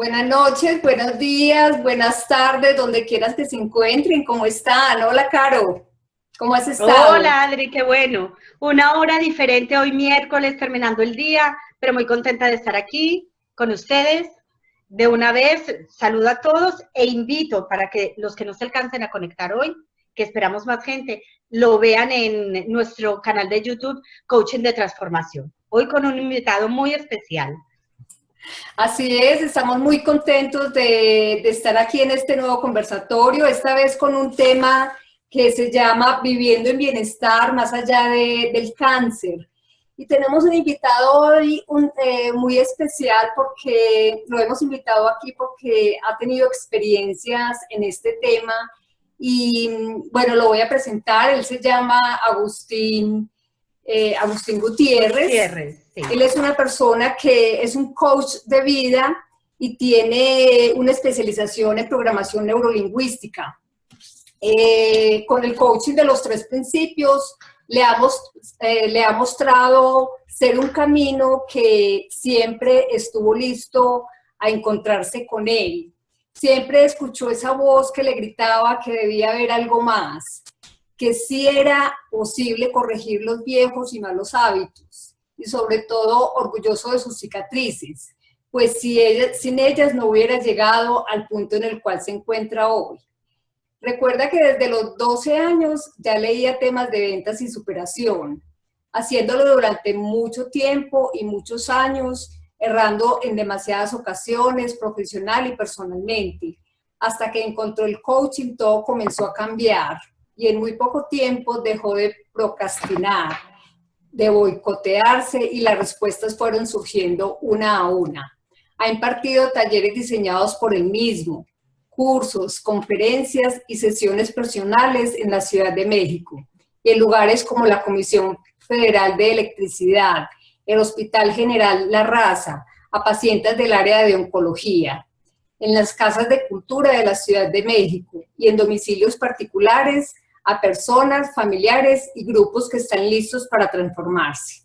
Buenas noches, buenos días, buenas tardes, donde quieras que se encuentren. ¿Cómo están? Hola, Caro. ¿Cómo has estado? Hola, Adri, qué bueno. Una hora diferente hoy miércoles, terminando el día, pero muy contenta de estar aquí con ustedes. De una vez, saludo a todos e invito para que los que no se alcancen a conectar hoy, que esperamos más gente, lo vean en nuestro canal de YouTube, Coaching de Transformación. Hoy con un invitado muy especial. Así es, estamos muy contentos de estar aquí en este nuevo conversatorio, esta vez con un tema que se llama Viviendo en Bienestar más allá del cáncer. Y tenemos un invitado hoy muy especial porque lo hemos invitado aquí porque ha tenido experiencias en este tema y bueno, lo voy a presentar. Él se llama Agustín Gutiérrez. Sí. Él es una persona que es un coach de vida y tiene una especialización en programación neurolingüística. Con el coaching de los 3 principios le ha mostrado ser un camino que siempre estuvo listo a encontrarse con él. Siempre escuchó esa voz que le gritaba que debía haber algo más, que sí era posible corregir los viejos y malos hábitos, y sobre todo orgulloso de sus cicatrices, pues sin ellas no hubiera llegado al punto en el cual se encuentra hoy. Recuerda que desde los 12 años ya leía temas de ventas y superación, haciéndolo durante mucho tiempo y muchos años, errando en demasiadas ocasiones, profesional y personalmente. Hasta que encontró el coaching, todo comenzó a cambiar y en muy poco tiempo dejó de procrastinar, de boicotearse, y las respuestas fueron surgiendo una a una. Ha impartido talleres diseñados por él mismo, cursos, conferencias y sesiones personales en la Ciudad de México y en lugares como la Comisión Federal de Electricidad, el Hospital General La Raza, a pacientes del área de oncología, en las casas de cultura de la Ciudad de México y en domicilios particulares a personas, familiares y grupos que están listos para transformarse.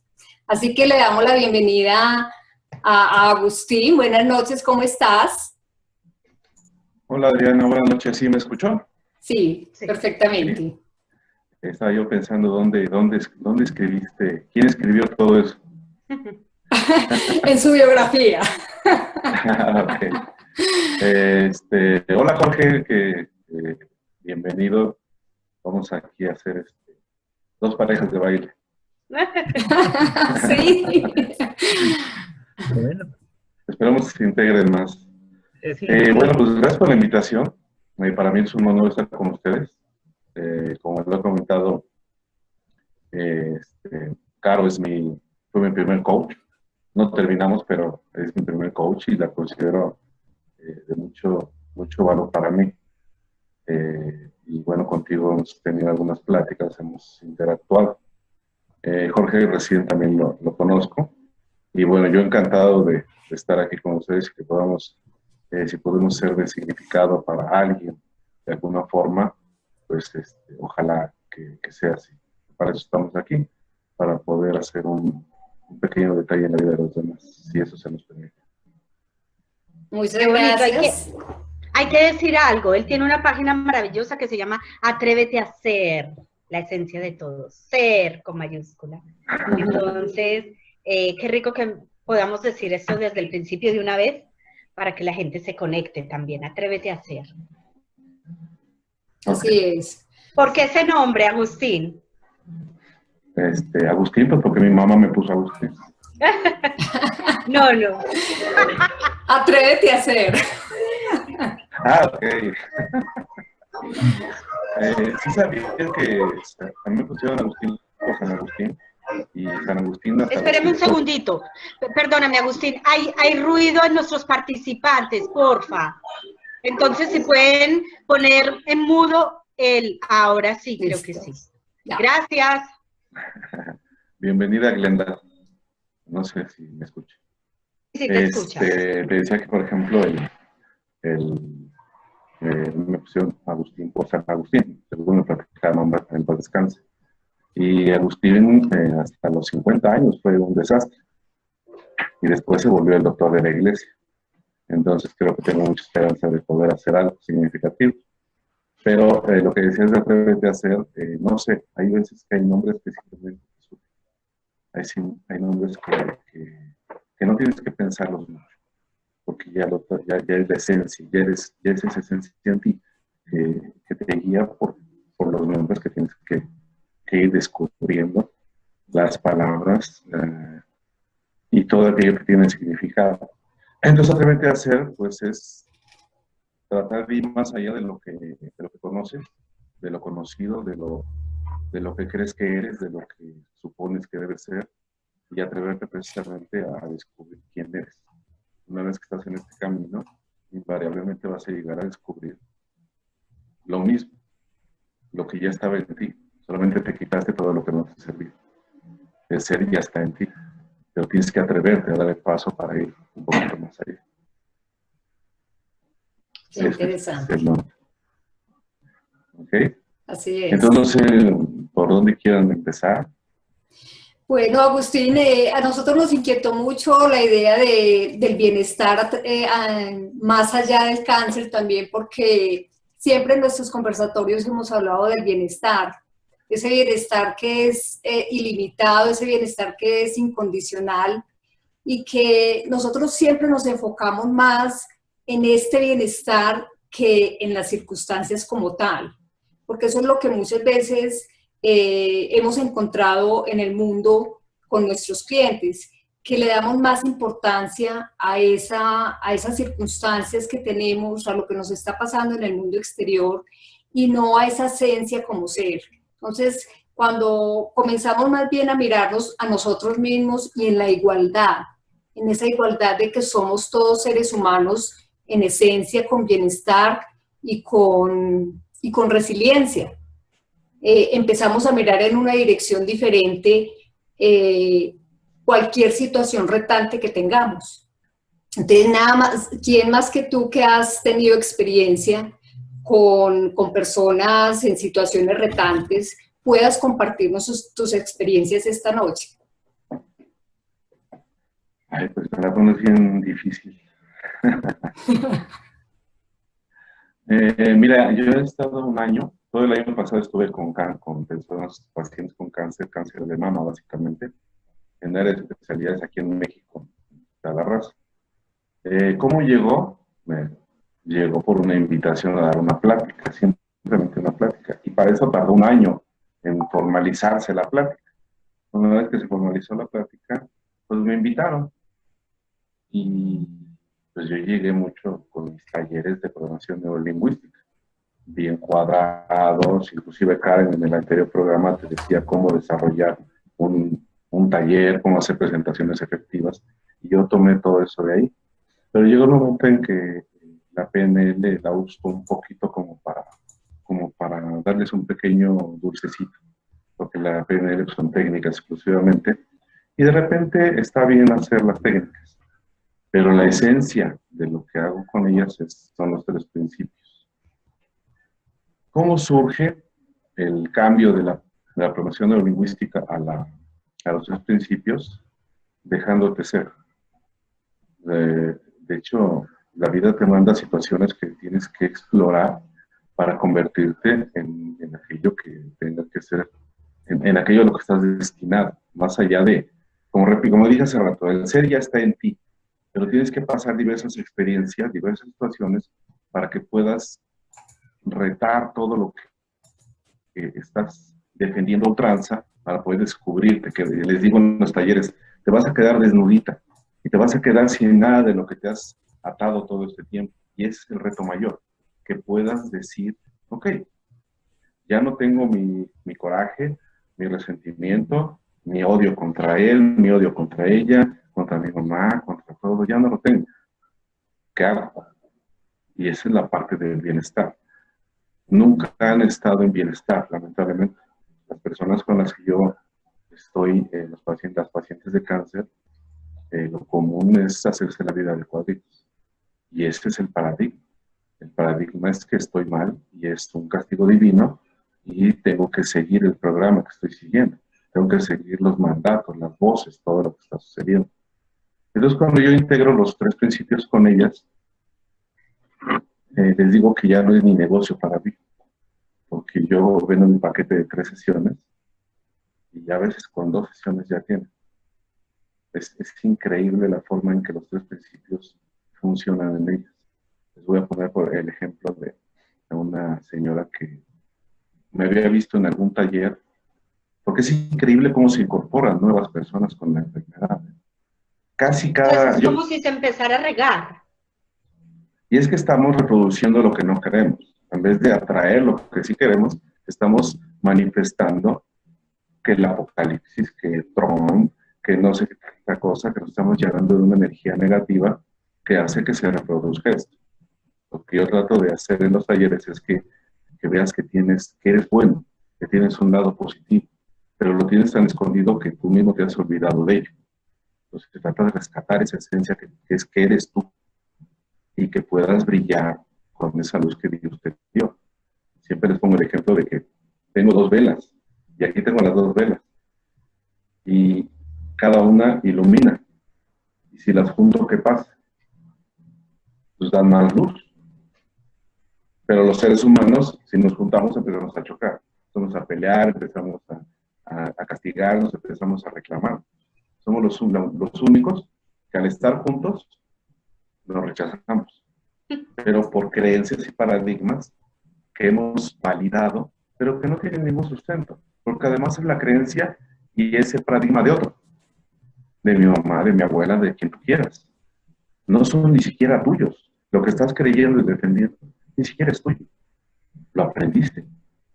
Así que le damos la bienvenida a Agustín. Buenas noches, ¿cómo estás? Hola Adriana, buenas noches. ¿Sí me escuchó? Sí, perfectamente. Sí. Estaba yo pensando dónde escribiste, quién escribió todo eso. En su biografía. Okay. Hola Jorge, bienvenido. Vamos aquí a hacer 2 parejas de baile. Sí. Bueno. Esperamos que se integren más. Sí. Bueno, pues gracias por la invitación. Para mí es un honor estar con ustedes. Como lo he comentado, Caro fue mi primer coach. No terminamos, pero es mi primer coach y la considero de mucho valor para mí. Y bueno, contigo hemos tenido algunas pláticas, hemos interactuado. Jorge recién también lo conozco. Y bueno, yo encantado de estar aquí con ustedes y que podamos, si podemos ser de significado para alguien de alguna forma, pues ojalá que sea así. Para eso estamos aquí, para poder hacer un pequeño detalle en la vida de los demás, si eso se nos permite. Muchas gracias. Hay que decir algo, él tiene una página maravillosa que se llama Atrévete a Ser, la esencia de todo, ser con mayúscula. Entonces, qué rico que podamos decir esto desde el principio de una vez para que la gente se conecte también. Atrévete a Ser. Así es. ¿Por qué ese nombre, Agustín? Agustín, pues porque mi mamá me puso Agustín. No. Atrévete a Ser. Ok. Sí sabía que a mí me pusieron Agustín por San Agustín. Y San Agustín... Espéreme un segundito. Perdóname, Agustín. Hay ruido en nuestros participantes, porfa. Entonces, si pueden poner en mudo el... Ahora sí, creo que sí. Ya. Gracias. Bienvenida, Glenda. No sé si me escucha. Sí, te escucha. Le decía que, por ejemplo, me pusieron Agustín por San Agustín, según me platicaron en paz descanse. Y Agustín, hasta los 50 años, fue un desastre. Y después se volvió el doctor de la iglesia. Entonces creo que tengo mucha esperanza de poder hacer algo significativo. Pero lo que decías de atrévete a hacer, no sé, hay veces que hay nombres que simplemente surgen. Hay nombres que no tienes que pensarlos mucho, porque ya es la esencia, ya es esa esencia en ti que te guía por los nombres que tienes que ir descubriendo, las palabras y todo aquello que tiene significado. Entonces, atrévete a hacer, pues es tratar de ir más allá de lo que conoces, de lo conocido, de lo que crees que eres, de lo que supones que debes ser, y atreverte precisamente a descubrir quién eres. Una vez que estás en este camino, invariablemente vas a llegar a descubrir lo mismo, lo que ya estaba en ti. Solamente te quitaste todo lo que no te servía. El ser ya está en ti, pero tienes que atreverte a dar el paso para ir un poquito más allá. Qué interesante. ¿Ok? Así es. Entonces, no sé por dónde quieran empezar. Bueno, Agustín, a nosotros nos inquietó mucho la idea del bienestar más allá del cáncer también, porque siempre en nuestros conversatorios hemos hablado del bienestar, ese bienestar que es ilimitado, ese bienestar que es incondicional, y que nosotros siempre nos enfocamos más en este bienestar que en las circunstancias como tal, porque eso es lo que muchas veces hemos encontrado en el mundo con nuestros clientes, que le damos más importancia a esas circunstancias que tenemos, a lo que nos está pasando en el mundo exterior, y no a esa esencia como ser. Entonces, cuando comenzamos más bien a mirarnos a nosotros mismos y en la igualdad, en esa igualdad de que somos todos seres humanos en esencia, con bienestar y con resiliencia, empezamos a mirar en una dirección diferente cualquier situación retante que tengamos. Entonces, nada más, ¿quién más que tú que has tenido experiencia con personas en situaciones retantes, puedas compartirnos tus experiencias esta noche? Ay, pues me la pones bien difícil. Mira, yo he estado un año, todo el año pasado estuve con personas, pacientes con cáncer de mama, básicamente, en áreas de especialidades aquí en México, cada raza. ¿Cómo llegó? Llegó por una invitación a dar una plática, simplemente una plática, y para eso tardó un año en formalizarse la plática. Una vez que se formalizó la plática, pues me invitaron, y pues yo llegué mucho con mis talleres de programación neurolingüística, bien cuadrados. Inclusive Karen en el anterior programa te decía cómo desarrollar un taller, cómo hacer presentaciones efectivas, y yo tomé todo eso de ahí. Pero llegó un momento en que la PNL la uso un poquito como para darles un pequeño dulcecito, porque la PNL son técnicas exclusivamente, y de repente está bien hacer las técnicas, pero la esencia de lo que hago con ellas son los 3 principios. ¿Cómo surge el cambio de la programación neurolingüística a los 3 principios? Dejándote ser. De hecho, la vida te manda situaciones que tienes que explorar para convertirte en aquello que tenga que ser, en aquello a lo que estás destinado, más allá de, como dije hace rato, el ser ya está en ti, pero tienes que pasar diversas experiencias, diversas situaciones, para que puedas retar todo lo que estás defendiendo a ultranza, para poder descubrirte, que les digo en los talleres, te vas a quedar desnudita, y te vas a quedar sin nada de lo que te has atado todo este tiempo, y ese es el reto mayor, que puedas decir, ok, ya no tengo mi coraje, mi resentimiento, mi odio contra él, mi odio contra ella, contra mi mamá, contra todo, ya no lo tengo. ¿Qué hago? Y esa es la parte del bienestar. Nunca han estado en bienestar, lamentablemente. Las personas con las que yo estoy, las pacientes de cáncer, lo común es hacerse la vida de cuadritos. Y ese es el paradigma. El paradigma es que estoy mal y es un castigo divino y tengo que seguir el programa que estoy siguiendo. Tengo que seguir los mandatos, las voces, todo lo que está sucediendo. Entonces, cuando yo integro los 3 principios con ellas, les digo que ya no es ni negocio para mí, porque yo vendo mi paquete de 3 sesiones y a veces con 2 sesiones ya tienen. Es increíble la forma en que los 3 principios funcionan en ellas. Les voy a poner por el ejemplo de una señora que me había visto en algún taller, porque es increíble cómo se incorporan nuevas personas con la enfermedad. Casi cada... Entonces es como si se empezara a regar. Y es que estamos reproduciendo lo que no queremos. En vez de atraer lo que sí queremos, estamos manifestando que el apocalipsis, que Trump, que no sé qué tanta cosa, que nos estamos llenando de una energía negativa que hace que se reproduzca esto. Lo que yo trato de hacer en los talleres es que veas que eres bueno, que tienes un lado positivo, pero lo tienes tan escondido que tú mismo te has olvidado de ello. Entonces se trata de rescatar esa esencia que eres tú y que puedas brillar con esa luz que Dios te dio. Siempre les pongo el ejemplo de que tengo 2 velas y aquí tengo las 2 velas y cada una ilumina, y si las junto, ¿qué pasa? Pues dan más luz. Pero los seres humanos, si nos juntamos, empezamos a chocar, empezamos a pelear, empezamos a castigarnos, empezamos a reclamar. Somos los únicos que al estar juntos nos rechazamos, pero por creencias y paradigmas que hemos validado, pero que no tienen ningún sustento, porque además es la creencia y ese paradigma de otro, de mi mamá, de mi abuela, de quien tú quieras. No son ni siquiera tuyos. Lo que estás creyendo y defendiendo ni siquiera es tuyo. Lo aprendiste,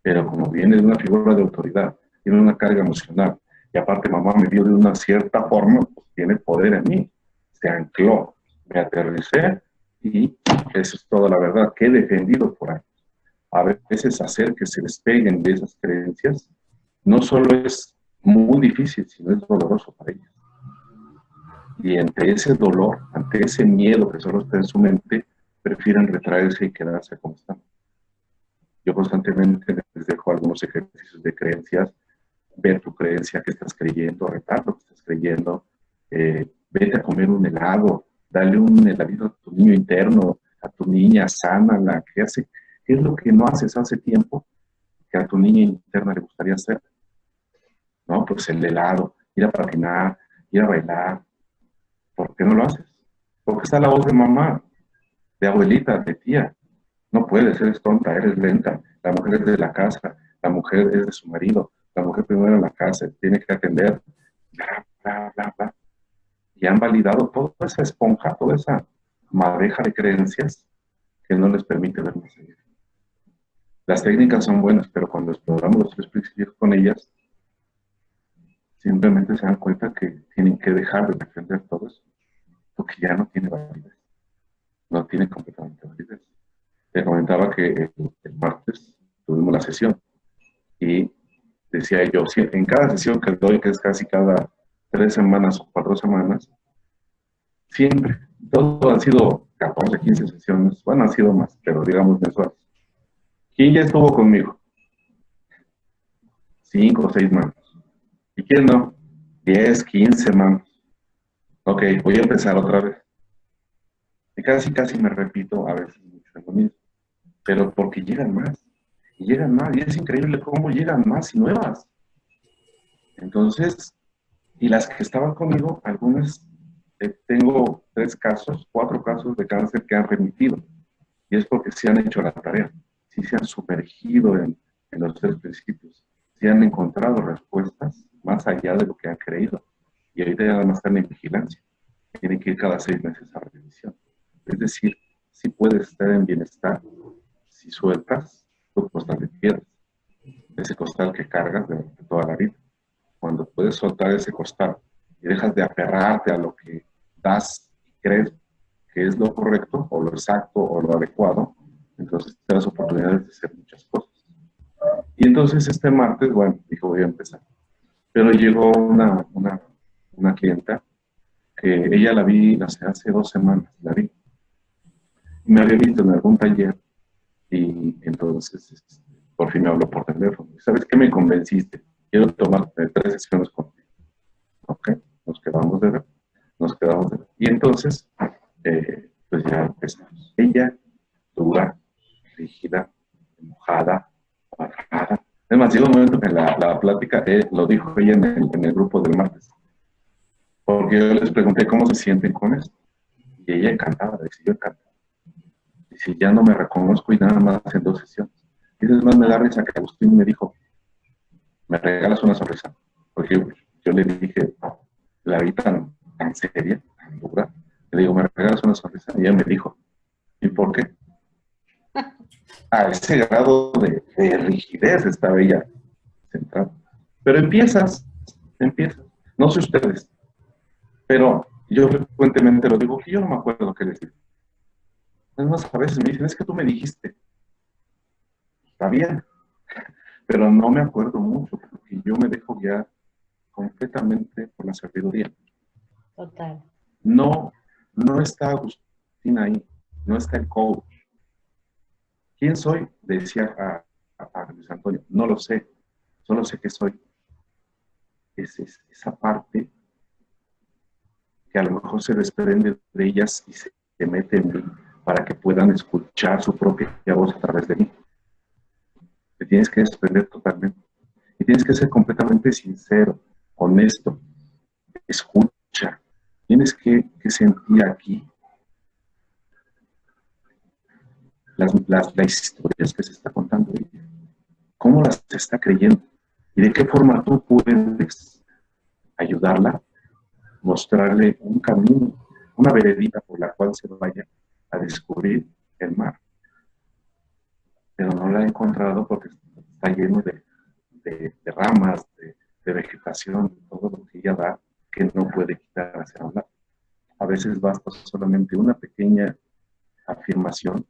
pero como viene de una figura de autoridad, tiene una carga emocional, y aparte mamá me vio de una cierta forma, pues tiene poder en mí. Se ancló, me aterricé, y eso es toda la verdad que he defendido por años. A veces hacer que se despeguen de esas creencias no solo es muy difícil, sino es doloroso para ellas. Y ante ese dolor, ante ese miedo que solo está en su mente, prefieren retraerse y quedarse como están. Yo constantemente les dejo algunos ejercicios de creencias, ver tu creencia, qué estás creyendo, retar lo que estás creyendo, vete a comer un helado, dale un heladito a tu niño interno, a tu niña, sánala, ¿qué es lo que no haces hace tiempo que a tu niña interna le gustaría hacer? ¿No? Pues el helado, ir a patinar, ir a bailar. ¿Por qué no lo haces? Porque está la voz de mamá, de abuelita, de tía. No puedes, eres tonta, eres lenta. La mujer es de la casa, la mujer es de su marido, la mujer primero en la casa, tiene que atender, bla, bla, bla, bla. Y han validado toda esa esponja, toda esa madeja de creencias que no les permite ver más allá. Las técnicas son buenas, pero cuando exploramos los 3 principios con ellas, simplemente se dan cuenta que tienen que dejar de defender todo eso, porque ya no tiene validez. No tiene completamente validez. Te comentaba que el martes tuvimos la sesión y decía yo, en cada sesión que doy, que es casi cada 3 semanas o 4 semanas, siempre, todo han sido 14, 15 sesiones, bueno, han sido más, pero digamos mensuales. ¿Quién ya estuvo conmigo? 5 o 6 manos. ¿Y quién no? 10, 15 manos. Ok, voy a empezar otra vez. Y casi me repito a veces mucho en lo mismo, pero porque llegan más, y es increíble cómo llegan más y nuevas. Entonces, y las que estaban conmigo, algunas, tengo 3 casos, 4 casos de cáncer que han remitido, y es porque sí han hecho la tarea, sí se han sumergido en los 3 principios, sí han encontrado respuestas más allá de lo que han creído, y ahorita ya además están en vigilancia, tienen que ir cada 6 meses a revisión. Es decir, si puedes estar en bienestar, si sueltas tu costal de piedras, ese costal que cargas de toda la vida. Cuando puedes soltar ese costal y dejas de aferrarte a lo que das y crees que es lo correcto, o lo exacto, o lo adecuado, entonces te das oportunidades de hacer muchas cosas. Y entonces este martes, bueno, dijo, voy a empezar. Pero llegó una clienta que ella la vi hace 2 semanas, la vi. Me había visto en algún taller y entonces por fin me habló por teléfono. ¿Sabes qué? Me convenciste. Quiero tomar 3 sesiones contigo. Ok, nos quedamos de ver. Y entonces, pues ya empezamos. Ella dura enojada, enfadada. Es más, llegó un momento que la plática lo dijo ella en el grupo del martes. Porque yo les pregunté cómo se sienten con esto. Y ella encantada, dice, yo encantada. Dice, ya no me reconozco y nada más en 2 sesiones. Y además me da risa que Agustín me dijo, ¿me regalas una sonrisa? Porque yo le dije, no, la vi tan seria, tan dura. Le digo, ¿me regalas una sonrisa? Y ella me dijo, ¿y por qué? A ese grado de rigidez estaba ella centrada. Pero empiezas. No sé ustedes, pero yo frecuentemente lo digo, que yo no me acuerdo qué decir. Además, a veces me dicen, es que tú me dijiste. Está bien, pero no me acuerdo mucho, porque yo me dejo guiar completamente por la sabiduría. Total. No está Agustín ahí, no está el coach. ¿Quién soy? Decía a Luis Antonio, no lo sé, solo sé que soy. Es esa parte que a lo mejor se desprende de ellas y se mete en mí para que puedan escuchar su propia voz a través de mí. Te tienes que desprender totalmente. Y tienes que ser completamente sincero, honesto. Escucha. Tienes que sentir aquí las historias que se está contando ella. ¿Cómo las está creyendo? ¿Y de qué forma tú puedes ayudarla? Mostrarle un camino, una veredita por la cual se vaya a descubrir el mar. Pero no la he encontrado porque está lleno de ramas, de vegetación, de todo lo que ella da, que no puede quitar hacia un lado. A veces basta solamente una pequeña afirmación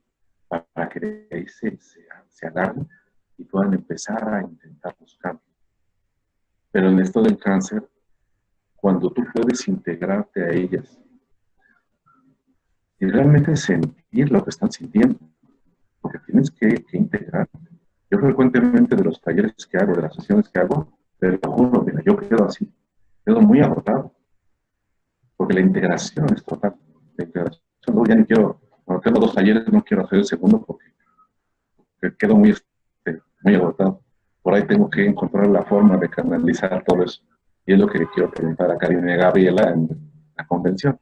para que de ahí se agarren y puedan empezar a intentar buscar. Pero en esto del cáncer, cuando tú puedes integrarte a ellas y realmente sentir lo que están sintiendo, porque tienes que integrarte. Yo frecuentemente de los talleres que hago, de las sesiones que hago, te lo juro, mira, yo quedo así, quedo muy agotado, porque la integración es total. La integración, no, ya ni quiero, cuando tengo 2 talleres no quiero hacer el segundo porque quedo muy agotado. Por ahí tengo que encontrar la forma de canalizar todo eso. Y es lo que quiero preguntar a Karina y a Gabriela en la convención.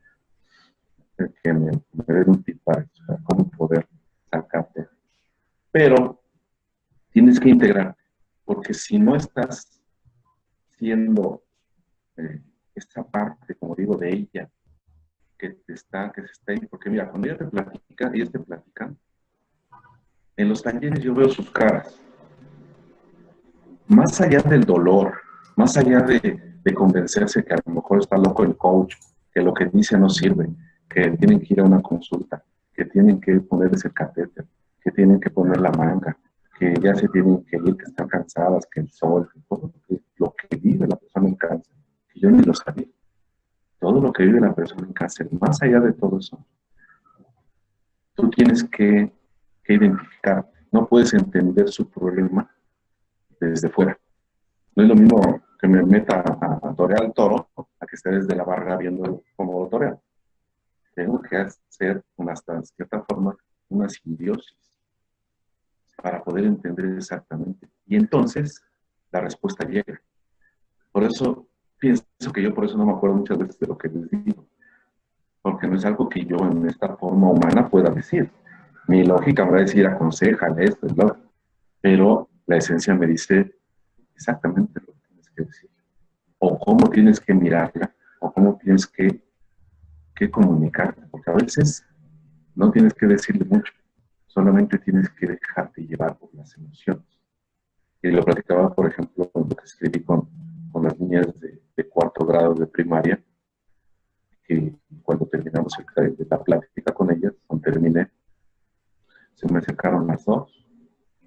Que me den un tip para cómo poder sacarte. Pero tienes que integrar, porque si no estás siendo esta parte, como digo, de ella, que se está ahí, porque mira, cuando ellos te platican, en los talleres yo veo sus caras, más allá del dolor, más allá de convencerse que a lo mejor está loco el coach, que lo que dice no sirve, que tienen que ir a una consulta, que tienen que ponerles el catéter, que tienen que poner la manga, que ya se tienen que ir, que están cansadas, que el sol, que todo lo que vive la persona en cáncer, que yo ni lo sabía. Todo lo que vive la persona en cáncer, más allá de todo eso, tú tienes que identificar. No puedes entender su problema desde fuera. No es lo mismo que me meta a torear al toro a que esté desde la barra viendo cómo lo torea. Tengo que hacer, hasta cierta forma, una simbiosis para poder entender exactamente. Y entonces, la respuesta llega. Por eso, pienso que yo por eso no me acuerdo muchas veces de lo que les digo. Porque no es algo que yo en esta forma humana pueda decir. Mi lógica me va a decir, aconsejale esto, es lo. Pero la esencia me dice exactamente lo que tienes que decir. O cómo tienes que mirarla, o cómo tienes que comunicarte. Porque a veces no tienes que decirle mucho. Solamente tienes que dejarte llevar por las emociones. Y lo platicaba, por ejemplo, cuando escribí con las niñas de 4º grado de primaria, que cuando terminamos la plática con ellas, cuando terminé, se me acercaron las 2.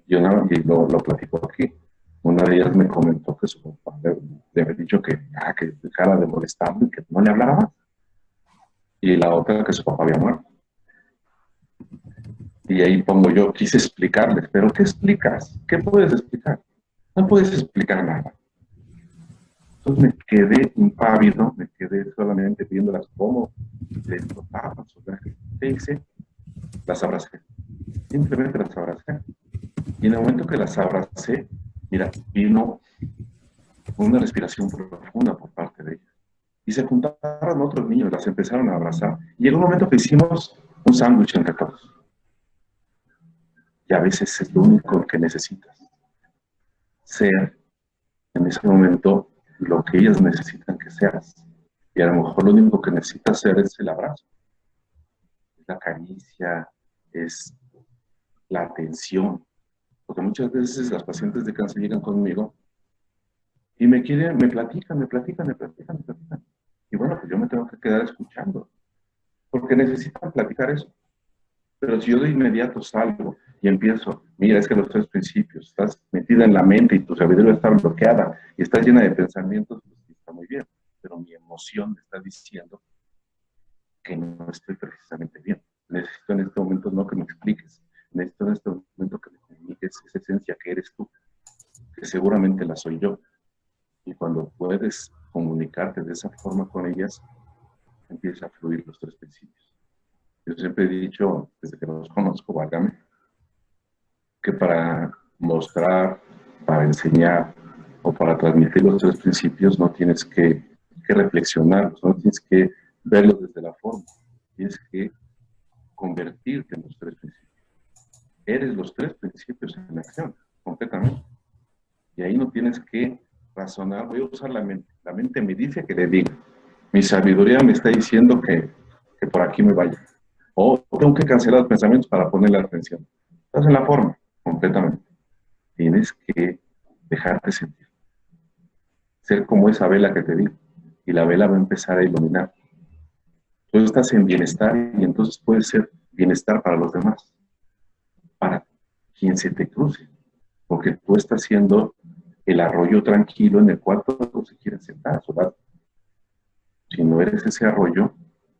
Yo nada, y lo platico aquí. Una de ellas me comentó que su papá le había dicho que dejara de molestarme, que no le hablara más. Y la otra que su papá había muerto. Y ahí pongo yo, quise explicarles, pero ¿qué explicas? ¿Qué puedes explicar? No puedes explicar nada. Entonces me quedé impávido, me quedé solamente viéndolas cómo les tocaban su traje. ¿Qué hice? Las abracé. Simplemente las abracé. Y en el momento que las abracé, mira, vino una respiración profunda por parte de ellas. Y se juntaron otros niños, las empezaron a abrazar. Y llegó un momento que hicimos un sándwich entre todos. Y a veces es lo único que necesitas. Ser en ese momento lo que ellas necesitan que seas. Y a lo mejor lo único que necesitas hacer es el abrazo. Es la caricia, es la atención. Porque muchas veces las pacientes de cáncer llegan conmigo y me platican. Y bueno, pues yo me tengo que quedar escuchando. Porque necesitan platicar eso. Pero si yo de inmediato salgo y empiezo, mira, es que los 3 principios, estás metida en la mente y tu sabiduría está bloqueada y estás llena de pensamientos, pues está muy bien. Pero mi emoción me está diciendo que no estoy precisamente bien. Necesito en este momento no que me expliques, necesito en este momento que me comuniques esa esencia que eres tú, que seguramente la soy yo. Y cuando puedes comunicarte de esa forma con ellas, empieza a fluir los 3 principios. Yo siempre he dicho, desde que los conozco, válgame, que para mostrar, para enseñar o para transmitir los 3 principios no tienes que reflexionarlos, no tienes que verlos desde la forma, tienes que convertirte en los 3 principios. Eres los 3 principios en acción, completamente. Y ahí no tienes que razonar, voy a usar la mente. La mente me dice que le diga. Mi sabiduría me está diciendo que por aquí me vaya. O tengo que cancelar los pensamientos para ponerle atención. Estás en la forma, completamente. Tienes que dejarte sentir. Ser como esa vela que te digo. Y la vela va a empezar a iluminar. Tú estás en bienestar y entonces puede ser bienestar para los demás. Para quien se te cruce. Porque tú estás siendo el arroyo tranquilo en el cual todos se quieren sentar a su lado. Si no eres ese arroyo,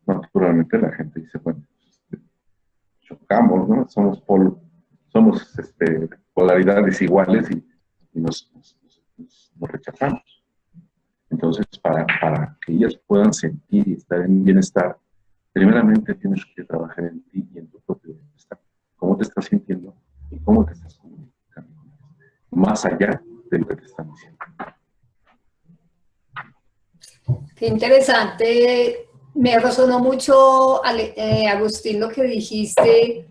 naturalmente la gente dice, bueno, chocamos, ¿no? Somos polaridades iguales y nos rechazamos. Entonces, para que ellas puedan sentir y estar en bienestar, primeramente tienes que trabajar en ti y en tu propio bienestar. ¿Cómo te estás sintiendo y cómo te estás comunicando? Más allá de lo que te están diciendo. Qué interesante. Me resonó mucho, Agustín, lo que dijiste.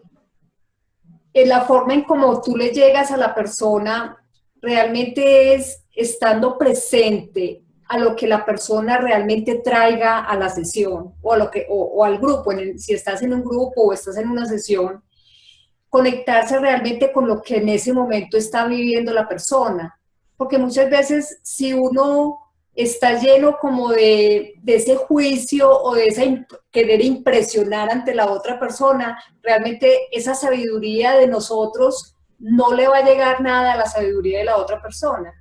En la forma en cómo tú le llegas a la persona, realmente es estando presente a lo que la persona realmente traiga a la sesión o, a lo que, o al grupo. Si estás en un grupo o estás en una sesión, conectarse realmente con lo que en ese momento está viviendo la persona. Porque muchas veces si uno está lleno como de ese juicio o de ese querer impresionar ante la otra persona, realmente esa sabiduría de nosotros no le va a llegar nada a la sabiduría de la otra persona.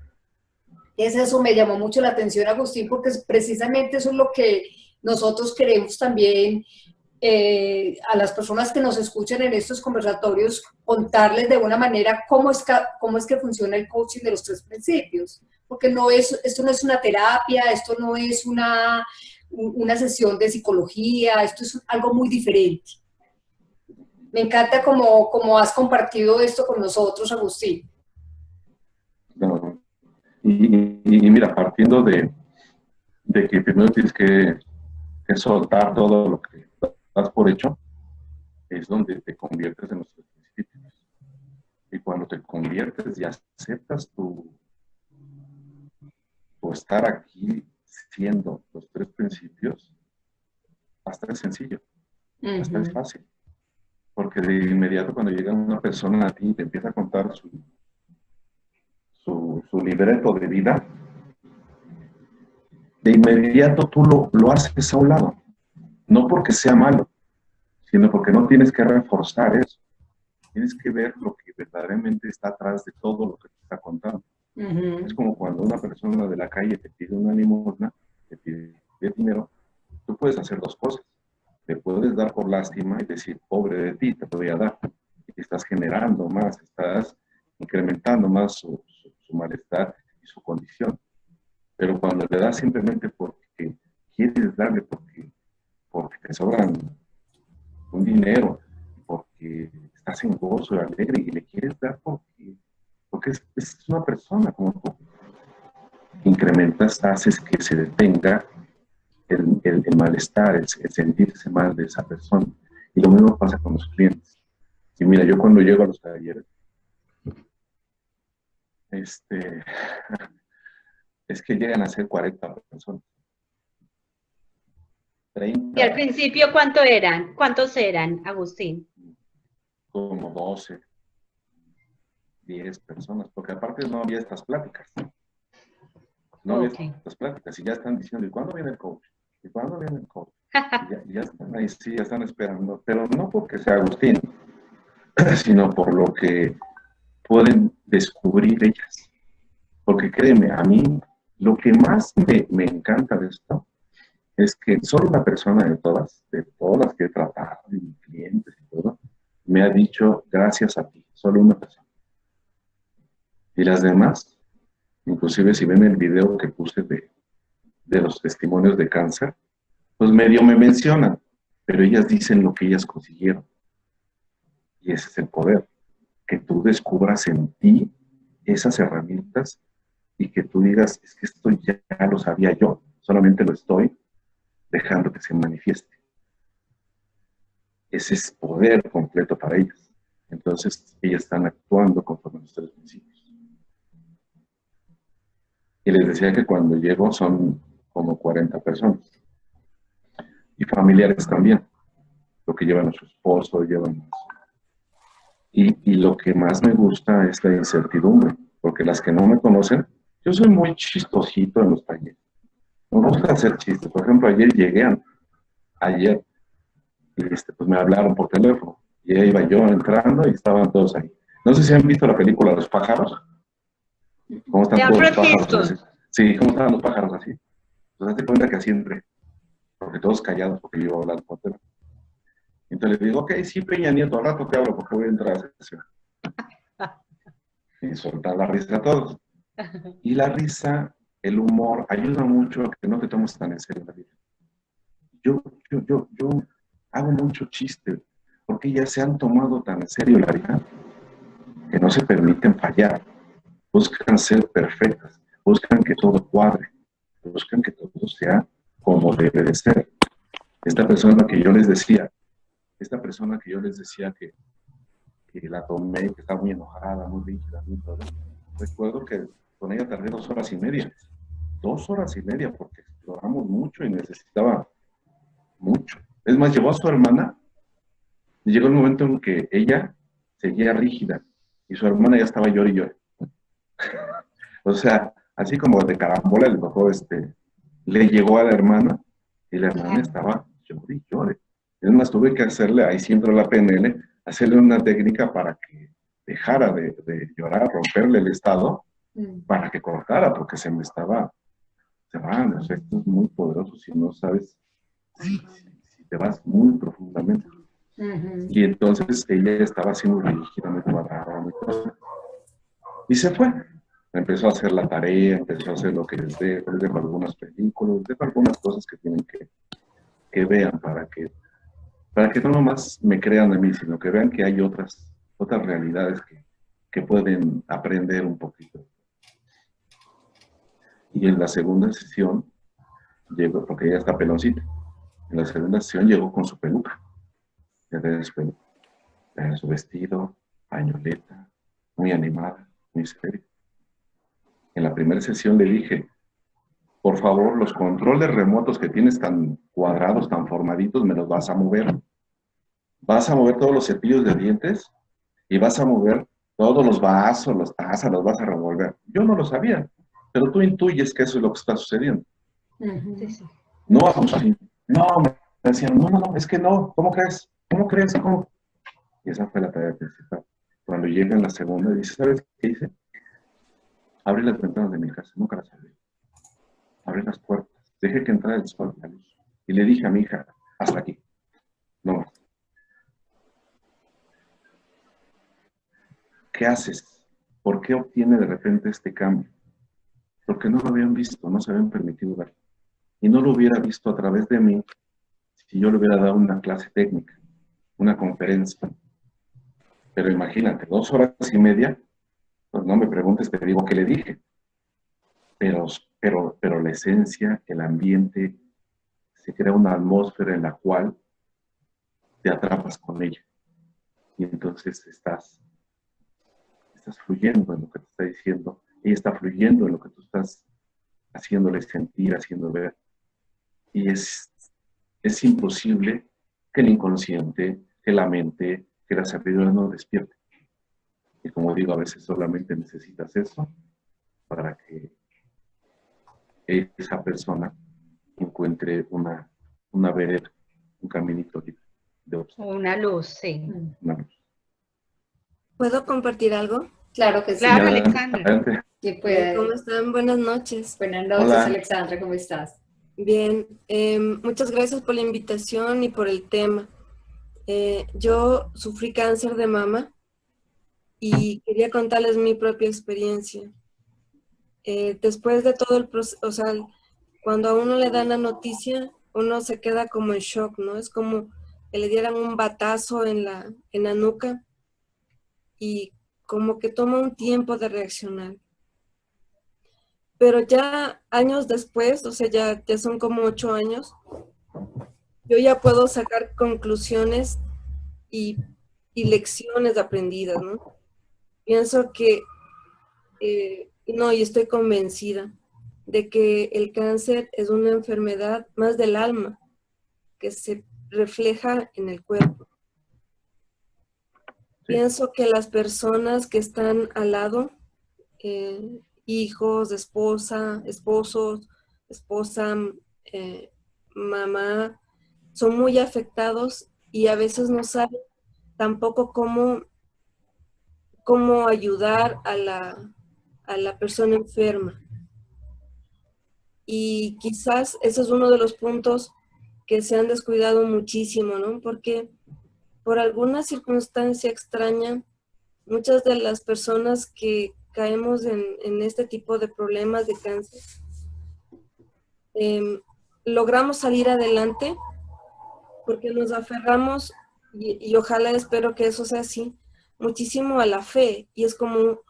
Eso me llamó mucho la atención, Agustín, porque precisamente eso es lo que nosotros queremos también a las personas que nos escuchan en estos conversatorios, contarles de una manera cómo es que funciona el coaching de los 3 principios. Porque esto no es una terapia, esto no es una sesión de psicología, esto es algo muy diferente. Me encanta cómo has compartido esto con nosotros, Agustín. No. Y mira, partiendo de que primero tienes que soltar todo lo que das por hecho, es donde te conviertes en los 3 principios. Y cuando te conviertes y aceptas tu estar aquí siendo los 3 principios, hasta es sencillo, hasta es fácil. Porque de inmediato cuando llega una persona a ti y te empieza a contar su libreto de vida, de inmediato tú lo haces a un lado. No porque sea malo, sino porque no tienes que reforzar eso. Tienes que ver lo que verdaderamente está atrás de todo lo que te está contando. Es como cuando una persona de la calle te pide una limosna, te pide dinero, tú puedes hacer 2 cosas. Te puedes dar por lástima y decir, pobre de ti, te voy a dar. Y estás generando más, estás incrementando más su malestar y su condición. Pero cuando le das simplemente porque quieres darle, porque te sobran un dinero, porque estás en gozo y alegre y le quieres dar porque porque es una persona como tú. Incrementas, haces que se detenga el malestar, el sentirse mal de esa persona. Y lo mismo pasa con los clientes. Y mira, yo cuando llego a los talleres, es que llegan a ser 40 personas. 30. ¿Y al principio cuántos eran, Agustín? Como 12, 10 personas, porque aparte no había estas pláticas. No había estas pláticas y ya están diciendo, ¿y cuándo viene el coach? ¿Y cuándo viene el coach? Y ya están ahí, sí, ya están esperando, pero no porque sea Agustín, sino por lo que pueden descubrir ellas. Porque créeme, a mí lo que más me encanta de esto es que solo una persona de todas las que he tratado, y mis clientes y todo, me ha dicho gracias a ti, solo una persona. Y las demás, inclusive si ven el video que puse de los testimonios de cáncer, pues medio me mencionan, pero ellas dicen lo que ellas consiguieron. Y ese es el poder, que tú descubras en ti esas herramientas y que tú digas, es que esto ya lo sabía yo, solamente lo estoy dejando que se manifieste. Ese es poder completo para ellas. Entonces, ellas están actuando conforme a los 3 principios. Y les decía que cuando llego son como 40 personas. Y familiares también. Lo que llevan a su esposo, llevan a su... Y lo que más me gusta es la incertidumbre. Porque las que no me conocen, yo soy muy chistosito en los talleres. Me gusta hacer chistes. Por ejemplo, ayer, y pues me hablaron por teléfono. Y ahí iba yo entrando y estaban todos ahí. No sé si han visto la película Los pájaros. ¿Cómo están todos los pájaros así? Sí, ¿cómo estaban los pájaros así? Pues hazte cuenta que así entré. Porque todos callados, porque yo iba a hablar por teléfono. Entonces le digo, ok, sí, Peña Nieto, al rato te hablo porque voy a entrar a la sesión. Y soltar la risa a todos. Y la risa, el humor, ayuda mucho a que no te tomes tan en serio la vida. Yo hago mucho chiste, porque ya se han tomado tan en serio la vida que no se permiten fallar. Buscan ser perfectas, buscan que todo cuadre, buscan que todo sea como debe de ser. Esta persona que yo les decía que la tomé, que estaba muy enojada, muy rígida, muy todo, recuerdo que con ella tardé 2 horas y media. 2 horas y media, porque exploramos mucho y necesitaba mucho. Es más, llevó a su hermana y llegó el momento en que ella seguía rígida y su hermana ya estaba llorando y llorando. O sea, así como de carambola le tocó le llegó a la hermana y la hermana estaba llorando y llorando. Es más, tuve que hacerle, ahí sí entró la PNL, hacerle una técnica para que dejara de llorar, romperle el estado, para que cortara, porque se va, o sea, esto es muy poderoso si no sabes, si te vas muy profundamente. Y entonces ella estaba así muy rígida, muy cuadrada, muy cosa. Y se fue. Empezó a hacer la tarea, empezó a hacer lo que les dejo algunas películas, les dejo algunas cosas que tienen que vean para que no nomás me crean a mí, sino que vean que hay otras realidades que pueden aprender un poquito. Y en la segunda sesión llegó, porque ella está peloncita, en la segunda sesión llegó con su peluca. Ya tenía su peluca, tenía su vestido, pañoleta, muy animada, muy seria. En la primera sesión le dije, por favor, los controles remotos que tienes tan cuadrados, tan formaditos, me los vas a mover. Vas a mover todos los cepillos de dientes y vas a mover todos los vasos, las tazas, los vas a revolver. Yo no lo sabía, pero tú intuyes que eso es lo que está sucediendo. No, Agustín, no, me decían, no, es que no, ¿cómo crees? ¿Cómo crees? ¿Cómo? Y esa fue la tarea principal. Cuando llega en la segunda, dice, ¿sabes qué hice? Abrí las ventanas de mi casa, nunca las abrí. Abrí las puertas, dejé que entrara el sol, la luz. Y le dije a mi hija, hasta aquí, no más. ¿Qué haces? ¿Por qué obtiene de repente este cambio? Porque no lo habían visto, no se habían permitido ver. Y no lo hubiera visto a través de mí si yo le hubiera dado una clase técnica, una conferencia. Pero imagínate, 2 horas y media Pues no me preguntes, te digo qué le dije. Pero la esencia, el ambiente, se crea una atmósfera en la cual te atrapas con ella. Y entonces estás fluyendo en lo que te está diciendo. Ella está fluyendo en lo que tú estás haciéndole sentir, haciendo ver. Y es imposible que el inconsciente, que la mente, que la sabiduría no despierte. Y como digo, a veces solamente necesitas eso para que esa persona encuentre una vereda, un caminito de obstáculos. Una luz, sí. Una luz. ¿Puedo compartir algo? Claro que sí. Claro, Adelante, Alexandra. adelante. ¿Quién puede? ¿Cómo están? Buenas noches. Buenas noches, Hola. Alexandra, ¿cómo estás? Bien, muchas gracias por la invitación y por el tema. Yo sufrí cáncer de mama y quería contarles mi propia experiencia. Después de todo el proceso, o sea, cuando a uno le dan la noticia, uno se queda como en shock, ¿no? Es como que le dieran un batazo en la nuca y como que toma un tiempo de reaccionar. Pero ya años después, o sea, ya son como 8 años, yo ya puedo sacar conclusiones y lecciones aprendidas, ¿no? Pienso que, no, y estoy convencida de que el cáncer es una enfermedad más del alma, que se refleja en el cuerpo. Pienso que las personas que están al lado, hijos, esposos, esposa, mamá, son muy afectados y a veces no saben tampoco cómo ayudar a la persona enferma. Y quizás ese es uno de los puntos que se han descuidado muchísimo, ¿no? Porque por alguna circunstancia extraña, muchas de las personas que caemos en este tipo de problemas de cáncer, logramos salir adelante porque nos aferramos, y ojalá espero que eso sea así, muchísimo a la fe, y es como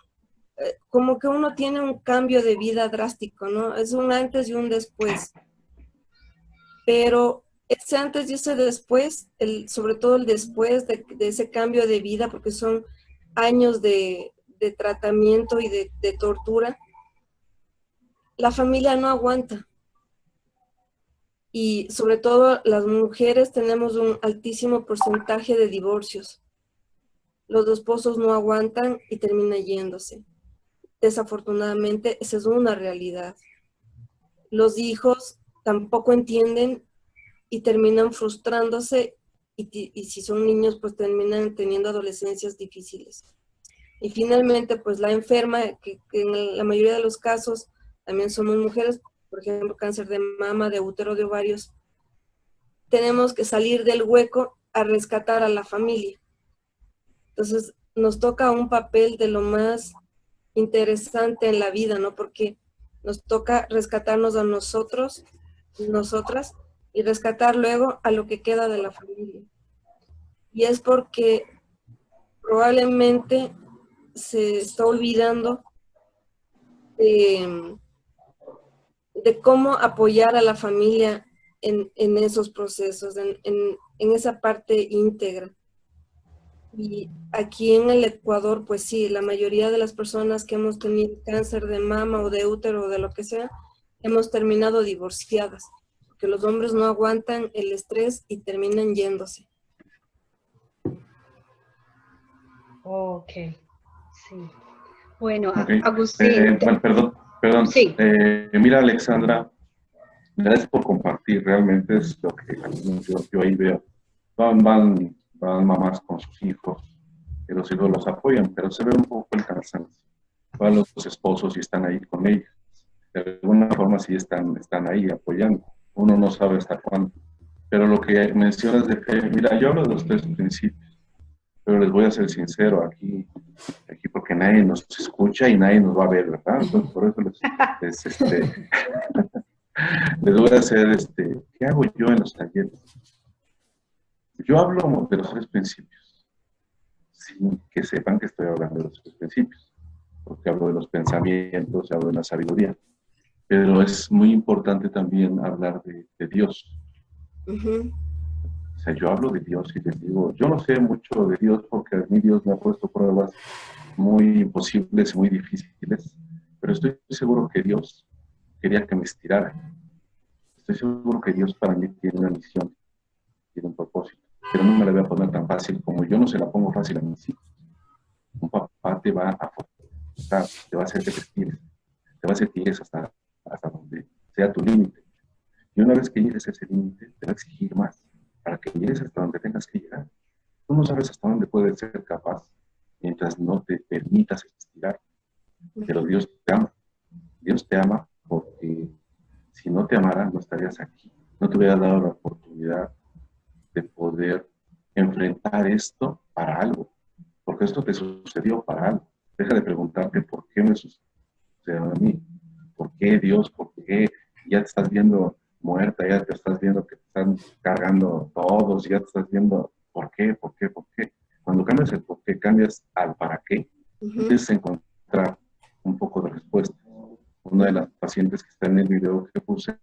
que uno tiene un cambio de vida drástico, ¿no? Es un antes y un después. Pero ese antes y ese después, sobre todo el después de ese cambio de vida, porque son años de tratamiento y de tortura, la familia no aguanta. Y sobre todo las mujeres tenemos un altísimo porcentaje de divorcios. Los esposos no aguantan y terminan yéndose. Desafortunadamente, esa es una realidad. Los hijos tampoco entienden y terminan frustrándose y si son niños, pues terminan teniendo adolescencias difíciles. Y finalmente, pues la enferma, que en la mayoría de los casos también somos mujeres, por ejemplo, cáncer de mama, de útero, de ovarios, tenemos que salir del hueco a rescatar a la familia. Entonces, nos toca un papel de lo más interesante en la vida, ¿no? Porque nos toca rescatarnos a nosotros, nosotras, y rescatar luego a lo que queda de la familia. Y es porque probablemente se está olvidando de cómo apoyar a la familia en esos procesos, en esa parte íntegra. Y aquí en el Ecuador, pues sí, la mayoría de las personas que hemos tenido cáncer de mama o de útero o de lo que sea, hemos terminado divorciadas, porque los hombres no aguantan el estrés y terminan yéndose. Ok, sí. Bueno, Okay. Agustín. Perdón. Sí. Mira, Alexandra, gracias por compartir. Realmente es lo que yo ahí veo. Van mamás con sus hijos, que los hijos los apoyan, pero se ve un poco el cansancio. Van los esposos y están ahí con ellos. De alguna forma sí están ahí apoyando. Uno no sabe hasta cuándo. Pero lo que mencionas de fe, mira, yo hablo de los 3 principios, pero les voy a ser sincero aquí porque nadie nos escucha y nadie nos va a ver, ¿verdad? Entonces, por eso les voy a hacer, ¿qué hago yo en los talleres? Yo hablo de los 3 principios, sin que sepan que estoy hablando de los 3 principios. porque hablo de los pensamientos, hablo de la sabiduría. Pero es muy importante también hablar de Dios. O sea, yo hablo de Dios y les digo, yo no sé mucho de Dios porque a mí Dios me ha puesto pruebas muy imposibles, muy difíciles, pero estoy seguro que Dios quería que me estirara. Estoy seguro que Dios para mí tiene una misión, tiene un propósito, pero no me la voy a poner tan fácil como yo no se la pongo fácil a mis hijos. Un papá te va a forzar, te va a hacer que te estires, te va a hacer que llegues hasta donde sea tu límite. Y una vez que llegues a ese límite, te va a exigir más, para que llegues hasta donde tengas que llegar. Tú no sabes hasta dónde puedes ser capaz mientras no te permitas estirar. Pero Dios te ama. Dios te ama porque si no te amara, no estarías aquí. No te hubiera dado la oportunidad de poder enfrentar esto para algo. Porque esto te sucedió para algo. Deja de preguntarte por qué me sucedió a mí. ¿Por qué Dios? ¿Por qué? Ya te estás viendo muerta, ya te estás viendo que te están cargando todos, ya te estás viendo ¿por qué? ¿Por qué? ¿Por qué? Cuando cambias el por qué, cambias al para qué, empiezas a encontrar un poco de respuesta. Una de las pacientes que está en el video que puse,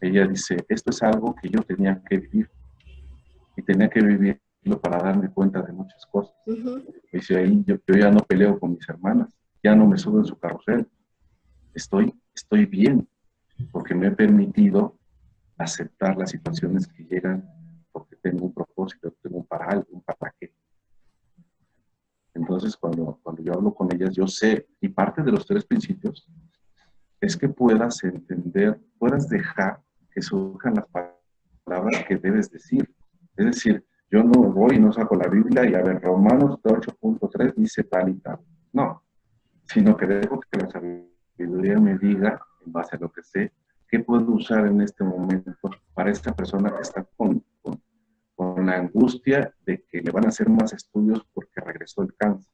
ella dice, esto es algo que yo tenía que vivir y tenía que vivirlo para darme cuenta de muchas cosas. Dice, ahí yo ya no peleo con mis hermanas, ya no me subo en su carrusel, estoy bien, porque me he permitido aceptar las situaciones que llegan porque tengo un propósito, tengo un para algo, un para qué. Entonces, cuando yo hablo con ellas, yo sé, y parte de los 3 principios es que puedas entender, puedas dejar que surjan las palabras que debes decir. Es decir, yo no voy y no saco la Biblia y a ver, Romanos 8.3 dice tal y tal. No, sino que dejo que la sabiduría me diga, en base a lo que sé, qué puedo usar en este momento para esta persona que está con la angustia de que le van a hacer más estudios porque regresó el cáncer.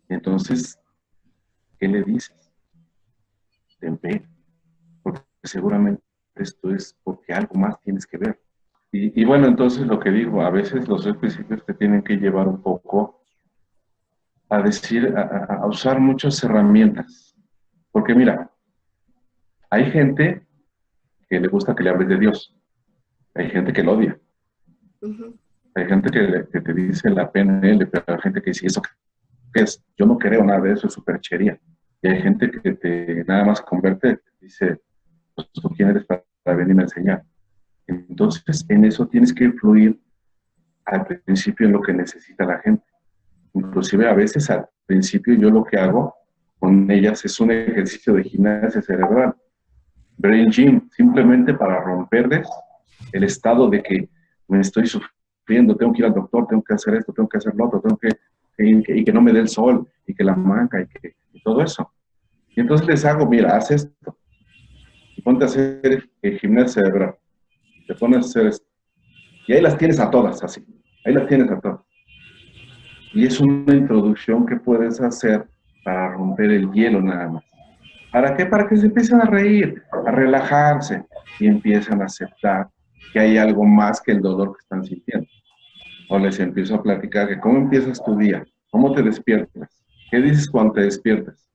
Entonces, ¿qué le dices? Ten fe, porque seguramente esto es porque algo más tienes que ver. Y bueno, entonces lo que digo, a veces los 3 principios te tienen que llevar un poco a decir, a usar muchas herramientas. Porque mira, hay gente que le gusta que le hables de Dios. Hay gente que lo odia. Hay gente que te dice la PNL, pero hay gente que dice, ¿eso qué es? Yo no creo nada de eso, es superchería. Y hay gente que te nada más convierte, dice, pues tú quién eres para venirme a enseñar. Entonces, en eso tienes que influir al principio en lo que necesita la gente. Inclusive a veces al principio yo lo que hago con ellas es un ejercicio de gimnasia cerebral, brain gym, simplemente para romperles el estado de que me estoy sufriendo, tengo que ir al doctor, tengo que hacer esto, tengo que hacer lo otro, y que no me dé el sol, y que la manca, y todo eso. Y entonces les hago, mira, haz esto, y ponte a hacer gimnasia cerebral, te pones a hacer esto, y ahí las tienes a todas, así, ahí las tienes a todas. Y es una introducción que puedes hacer para romper el hielo nada más. ¿Para qué? Para que se empiecen a reír, a relajarse y empiezan a aceptar que hay algo más que el dolor que están sintiendo. O les empiezo a platicar que cómo empiezas tu día, cómo te despiertas, qué dices cuando te despiertas.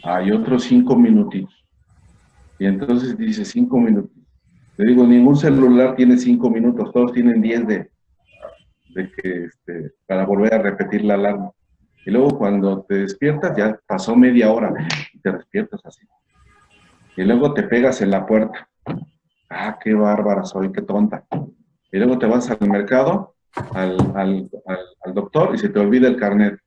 Hay otros 5 minutitos. Y entonces dice 5 minutos. Le digo, ningún celular tiene 5 minutos, todos tienen 10 para volver a repetir la alarma. Y luego cuando te despiertas, ya pasó media hora y te despiertas así. Y luego te pegas en la puerta. Ah, qué bárbara soy, qué tonta. Y luego te vas al mercado, al doctor, y se te olvida el carnet.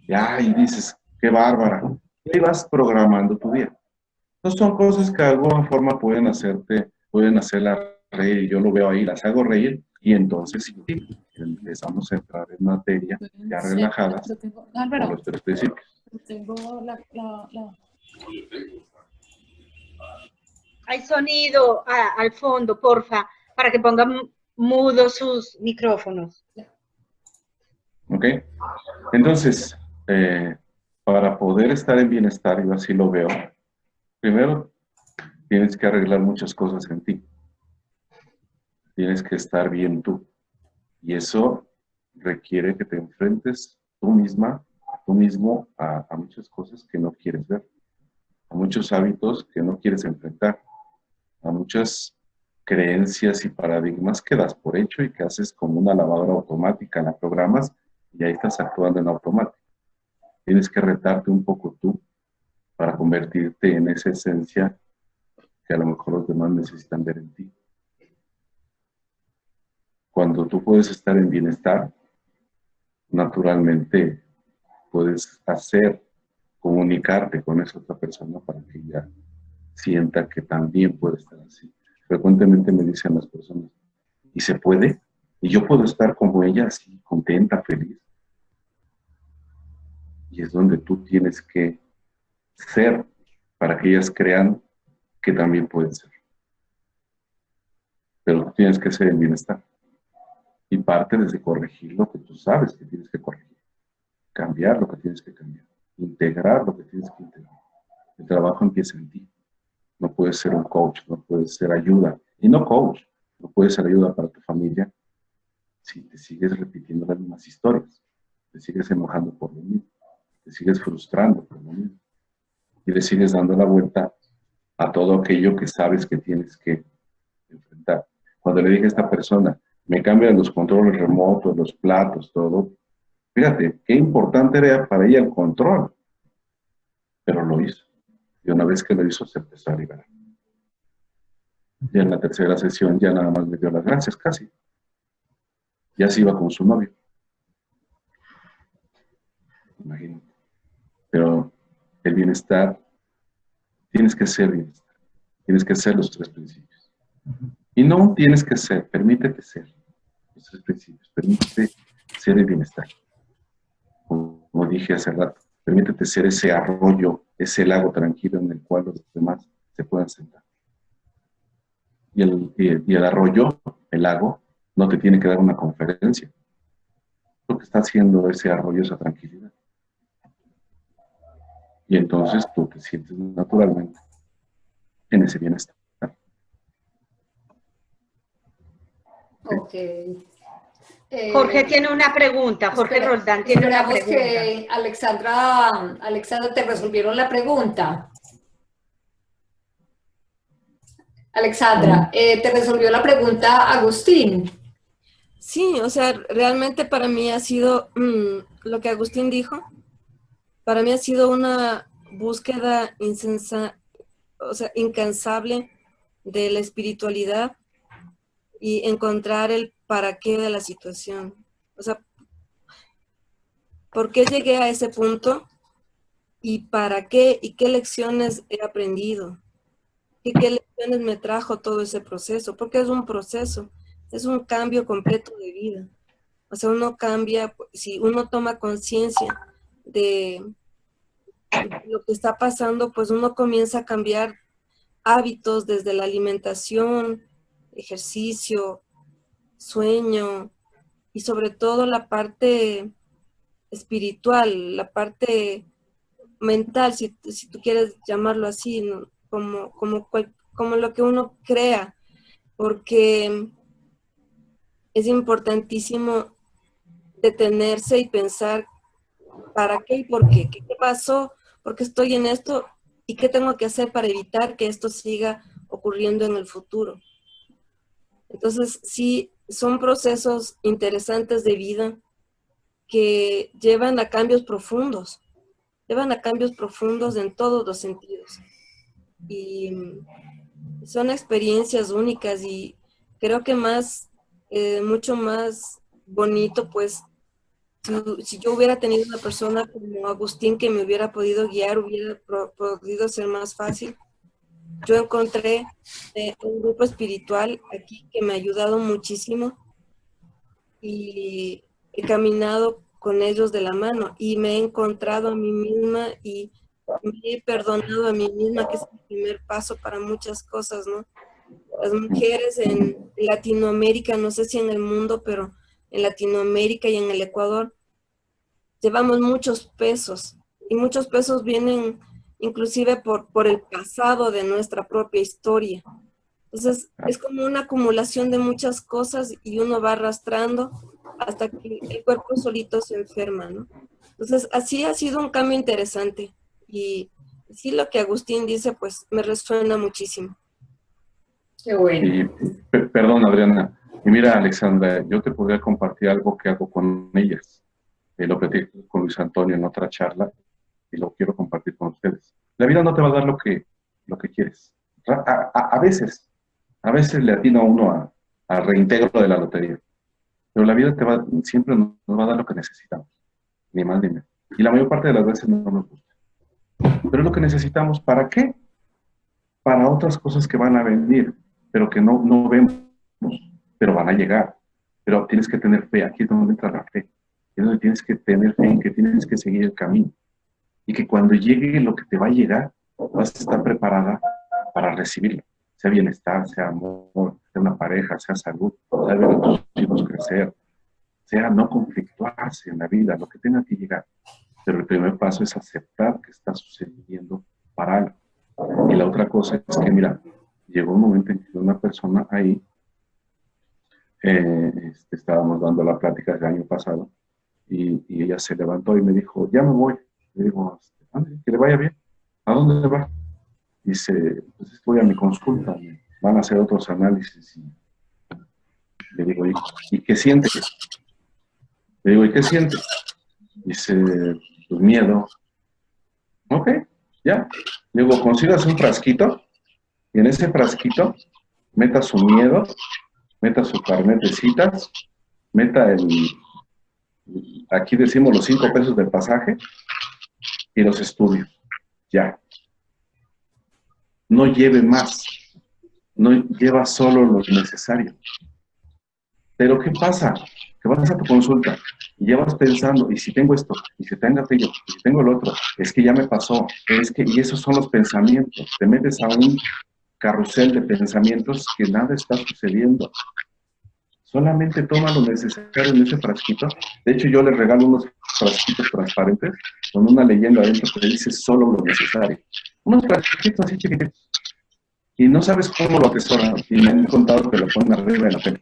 Y dices, qué bárbara. Y ahí vas programando tu día. Entonces son cosas que de alguna forma pueden hacerla reír. Yo lo veo ahí, las hago reír, y entonces sí, empezamos a entrar en materia ya relajadas con los 3 principios. Hay sonido al fondo, porfa, para que pongan mudos sus micrófonos. ¿Ok? Entonces, para poder estar en bienestar, yo así lo veo, primero tienes que arreglar muchas cosas en ti. Tienes que estar bien tú. Y eso requiere que te enfrentes tú misma tú mismo a muchas cosas que no quieres ver, a muchos hábitos que no quieres enfrentar, a muchas creencias y paradigmas que das por hecho y que haces como una lavadora automática, la programas y ahí estás actuando en automático. Tienes que retarte un poco tú para convertirte en esa esencia que a lo mejor los demás necesitan ver en ti. Cuando tú puedes estar en bienestar, naturalmente puedes comunicarte con esa otra persona para que ella sienta que también puede estar así. Frecuentemente me dicen las personas, ¿y se puede? ¿Y yo puedo estar como ella así, contenta, feliz? Y es donde tú tienes que ser para que ellas crean que también pueden ser. Pero tú tienes que ser en bienestar. Y parte desde corregir lo que tú sabes que tienes que corregir. Cambiar lo que tienes que cambiar. Integrar lo que tienes que integrar. El trabajo empieza en ti. No puedes ser un coach, no puedes ser ayuda. Y no coach, no puedes ser ayuda para tu familia si te sigues repitiendo las mismas historias. Te sigues enojando por lo mismo. Te sigues frustrando por lo mismo. Y le sigues dando la vuelta a todo aquello que sabes que tienes que enfrentar. Cuando le dije a esta persona, me cambian los controles remotos, los platos, todo. Fíjate, qué importante era para ella el control. Pero lo hizo. Y una vez que lo hizo, se empezó a liberar. Ya en la tercera sesión ya nada más me dio las gracias, casi. Ya se iba con su novio. Imagínate. Pero el bienestar, tienes que ser bienestar. Tienes que ser los 3 principios. Y no tienes que ser, permítete ser los 3 principios. Permítete ser el bienestar. Como dije hace rato, permítete ser ese arroyo, ese lago tranquilo en el cual los demás se puedan sentar. Y el arroyo, el lago, no te tiene que dar una conferencia. Lo que está haciendo ese arroyo, esa tranquilidad. Y entonces tú te sientes naturalmente en ese bienestar. Ok. Jorge tiene una pregunta, Jorge Roldán tiene una pregunta. Que Alexandra, te resolvieron la pregunta. Alexandra, te resolvió la pregunta Agustín. Sí, o sea, realmente para mí ha sido lo que Agustín dijo, para mí ha sido una búsqueda incansable de la espiritualidad y encontrar el para qué de la situación. O sea, ¿por qué llegué a ese punto? ¿Y para qué? ¿Y qué lecciones he aprendido? ¿Y qué lecciones me trajo todo ese proceso? Porque es un proceso, es un cambio completo de vida. O sea, uno cambia, si uno toma conciencia de lo que está pasando, pues uno comienza a cambiar hábitos desde la alimentación, ejercicio, sueño y sobre todo la parte espiritual, la parte mental, si tú quieres llamarlo así, ¿no? Como lo que uno crea, porque es importantísimo detenerse y pensar para qué y por qué. ¿Qué pasó? ¿Por qué estoy en esto? ¿Y qué tengo que hacer para evitar que esto siga ocurriendo en el futuro? Entonces, sí, son procesos interesantes de vida que llevan a cambios profundos en todos los sentidos. Y son experiencias únicas y creo que mucho más bonito, pues, si yo hubiera tenido una persona como Agustín que me hubiera podido guiar, hubiera podido ser más fácil. Yo encontré un grupo espiritual aquí que me ha ayudado muchísimo y he caminado con ellos de la mano y me he encontrado a mí misma y me he perdonado a mí misma, que es el primer paso para muchas cosas, ¿no? Las mujeres en Latinoamérica, no sé si en el mundo, pero en Latinoamérica y en el Ecuador, llevamos muchos pesos y muchos pesos vienen inclusive por el pasado de nuestra propia historia. Entonces, es como una acumulación de muchas cosas y uno va arrastrando hasta que el cuerpo solito se enferma, ¿no? Entonces, así ha sido un cambio interesante. Y sí, lo que Agustín dice, pues me resuena muchísimo. Qué bueno. Y, perdón, Adriana. Y mira, Alexandra, yo te podría compartir algo que hago con ellas. Lo platiqué con Luis Antonio en otra charla y lo quiero compartir con ustedes. La vida no te va a dar lo que quieres. A veces le atina a uno al reintegro de la lotería. Pero la vida siempre nos va a dar lo que necesitamos. Ni más ni menos. Y la mayor parte de las veces no nos gusta. Pero es lo que necesitamos. ¿Para qué? Para otras cosas que van a venir, pero que no vemos, pero van a llegar. Pero tienes que tener fe. Aquí es donde entra la fe. Es donde tienes que tener fe en que tienes que seguir el camino. Y que cuando llegue lo que te va a llegar, vas a estar preparada para recibirlo. Sea bienestar, sea amor, sea una pareja, sea salud, sea ver a tus hijos crecer, sea no conflictuarse en la vida, lo que tenga que llegar. Pero el primer paso es aceptar que está sucediendo para algo. Y la otra cosa es que, mira, llegó un momento en que una persona ahí, estábamos dando la plática el año pasado, y ella se levantó y me dijo, ya me voy. Le digo, que le vaya bien. ¿A dónde va? Dice, pues voy a mi consulta, van a hacer otros análisis. Y le digo, ¿y qué siente? Le digo, ¿y qué siente? Dice, pues miedo. Ok, ya. Le digo, consígase un frasquito y en ese frasquito meta su miedo, meta su carnet de citas, meta aquí decimos los 5 pesos del pasaje y los estudios. Ya. No lleve más. No lleva solo lo necesario. Pero ¿qué pasa? Que vas a tu consulta y llevas pensando, y si tengo esto, y si tengo aquello, y si tengo el otro, es que ya me pasó, y esos son los pensamientos. Te metes a un carrusel de pensamientos que nada está sucediendo. Solamente toma lo necesario en ese frasquito. De hecho, yo les regalo unos frasquitos transparentes con una leyenda adentro que dice solo lo necesario. Unos frasquitos así chiquititos. Y no sabes cómo lo atesoran. Y me han contado que lo ponen arriba de la pena.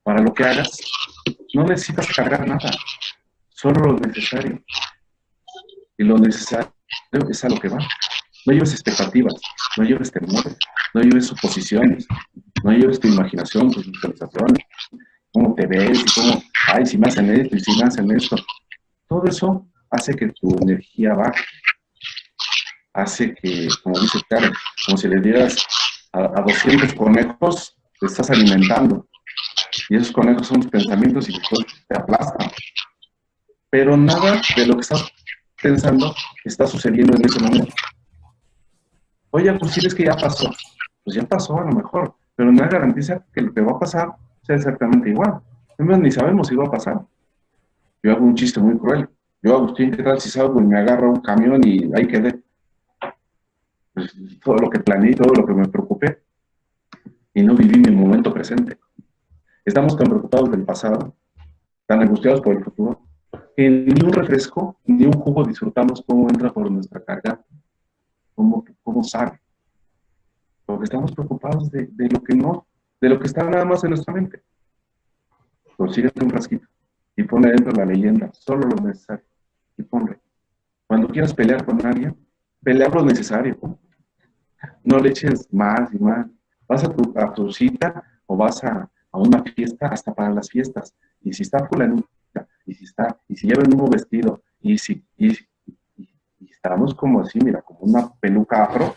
Para lo que hagas, no necesitas cargar nada. Solo lo necesario. Y lo necesario es a lo que va. No lleves expectativas, no lleves temores, no lleves suposiciones, no lleves tu imaginación, tus visualizaciones, cómo te ves y cómo, ay, si me hacen esto y si me hacen esto. Todo eso hace que tu energía baje. Hace que, como dice Karen, como si le dieras a 200 conejos, te estás alimentando. Y esos conejos son tus pensamientos y después te aplastan. Pero nada de lo que estás pensando está sucediendo en ese momento. Oye, pues si es que ya pasó. Pues ya pasó a lo mejor, pero nada garantiza que lo que va a pasar sea exactamente igual. Además, ni sabemos si va a pasar. Yo hago un chiste muy cruel. Yo, Agustín, ¿qué tal si salgo y me agarro un camión y ahí quedé? Pues todo lo que planeé, todo lo que me preocupé, y no viví mi momento presente. Estamos tan preocupados del pasado, tan angustiados por el futuro, que ni un refresco, ni un jugo disfrutamos cómo entra por nuestra garganta, cómo sale. Porque estamos preocupados de lo que no, de lo que está nada más en nuestra mente. Consíguete un frasquito y ponle dentro la leyenda, solo lo necesario, y ponle. Cuando quieras pelear con alguien, pelea lo necesario. No le eches más y más. Vas a tu cita o vas a una fiesta, hasta para las fiestas. Y si está fulanita, y si lleva el mismo vestido, y estamos como así, mira, como una peluca afro,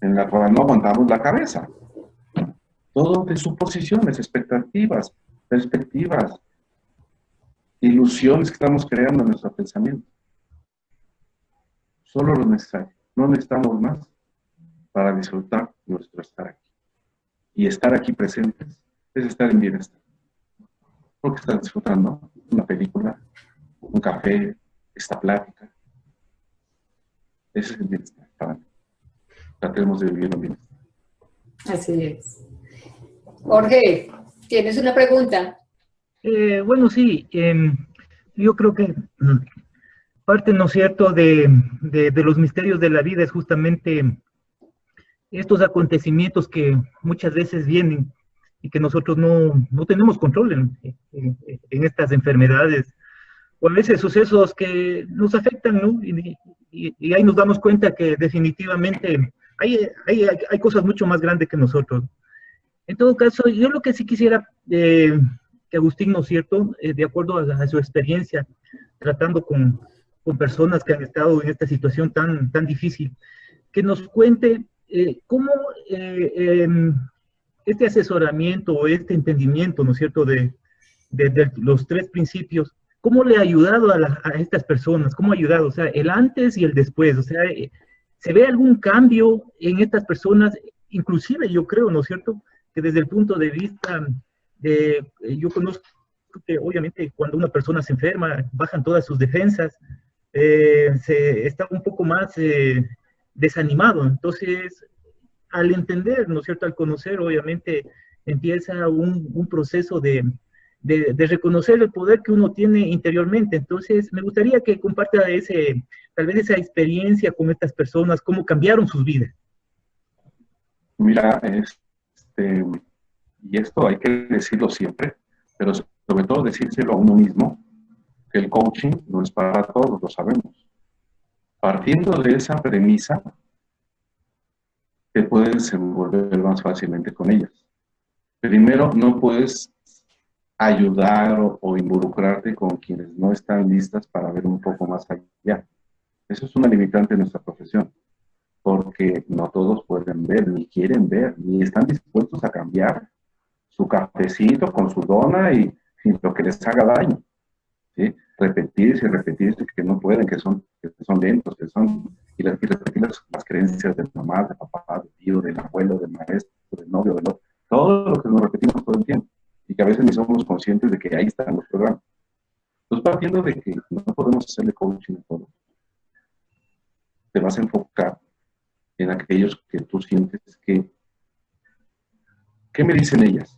en la cual no aguantamos la cabeza. Todo de suposiciones, expectativas, perspectivas, ilusiones que estamos creando en nuestro pensamiento. Solo lo necesario. No necesitamos más para disfrutar nuestro estar aquí. Y estar aquí presentes es estar en bienestar. Porque estás disfrutando una película, un café, esta plática. Ese es el bienestar para mí. Tratemos de vivir en bienestar. Así es. Jorge, ¿tienes una pregunta? Bueno, sí. Yo creo que parte, ¿no es cierto?, de los misterios de la vida es justamente estos acontecimientos que muchas veces vienen y que nosotros no tenemos control en estas enfermedades o a veces sucesos que nos afectan, ¿no? Y ahí nos damos cuenta que definitivamente hay cosas mucho más grandes que nosotros. En todo caso, yo lo que sí quisiera que Agustín, ¿no es cierto?, de acuerdo a su experiencia, tratando con personas que han estado en esta situación tan difícil, que nos cuente cómo este asesoramiento o este entendimiento, ¿no es cierto?, de los tres principios, ¿cómo le ha ayudado a estas personas? ¿Cómo ha ayudado? O sea, el antes y el después. O sea, ¿se ve algún cambio en estas personas? Inclusive yo creo, ¿no es cierto?, que desde el punto de vista yo conozco que obviamente cuando una persona se enferma, bajan todas sus defensas, se está un poco más desanimado. Entonces, al entender, ¿no es cierto?, al conocer, obviamente empieza un proceso de reconocer el poder que uno tiene interiormente. Entonces, me gustaría que comparta tal vez esa experiencia con estas personas, cómo cambiaron sus vidas. Mira, y esto hay que decirlo siempre, pero sobre todo decírselo a uno mismo, que el coaching no es para todos, lo sabemos. Partiendo de esa premisa, te puedes desenvolver más fácilmente con ellas. Primero, no puedes ayudar o involucrarte con quienes no están listas para ver un poco más allá. Eso es una limitante de nuestra profesión, porque no todos pueden ver, ni quieren ver, ni están dispuestos a cambiar su cafecito con su dona y lo que les haga daño, ¿sí? Repetirse y repetirse que no pueden, que son lentos, y repetir las creencias de mamá, de papá, de tío, del abuelo, del maestro, del novio, del otro, todo lo que nos repetimos todo el tiempo, y que a veces ni somos conscientes de que ahí están los programas. Entonces, partiendo de que no podemos hacerle coaching a todos, te vas a enfocar en aquellos que tú sientes que, ¿qué me dicen ellas?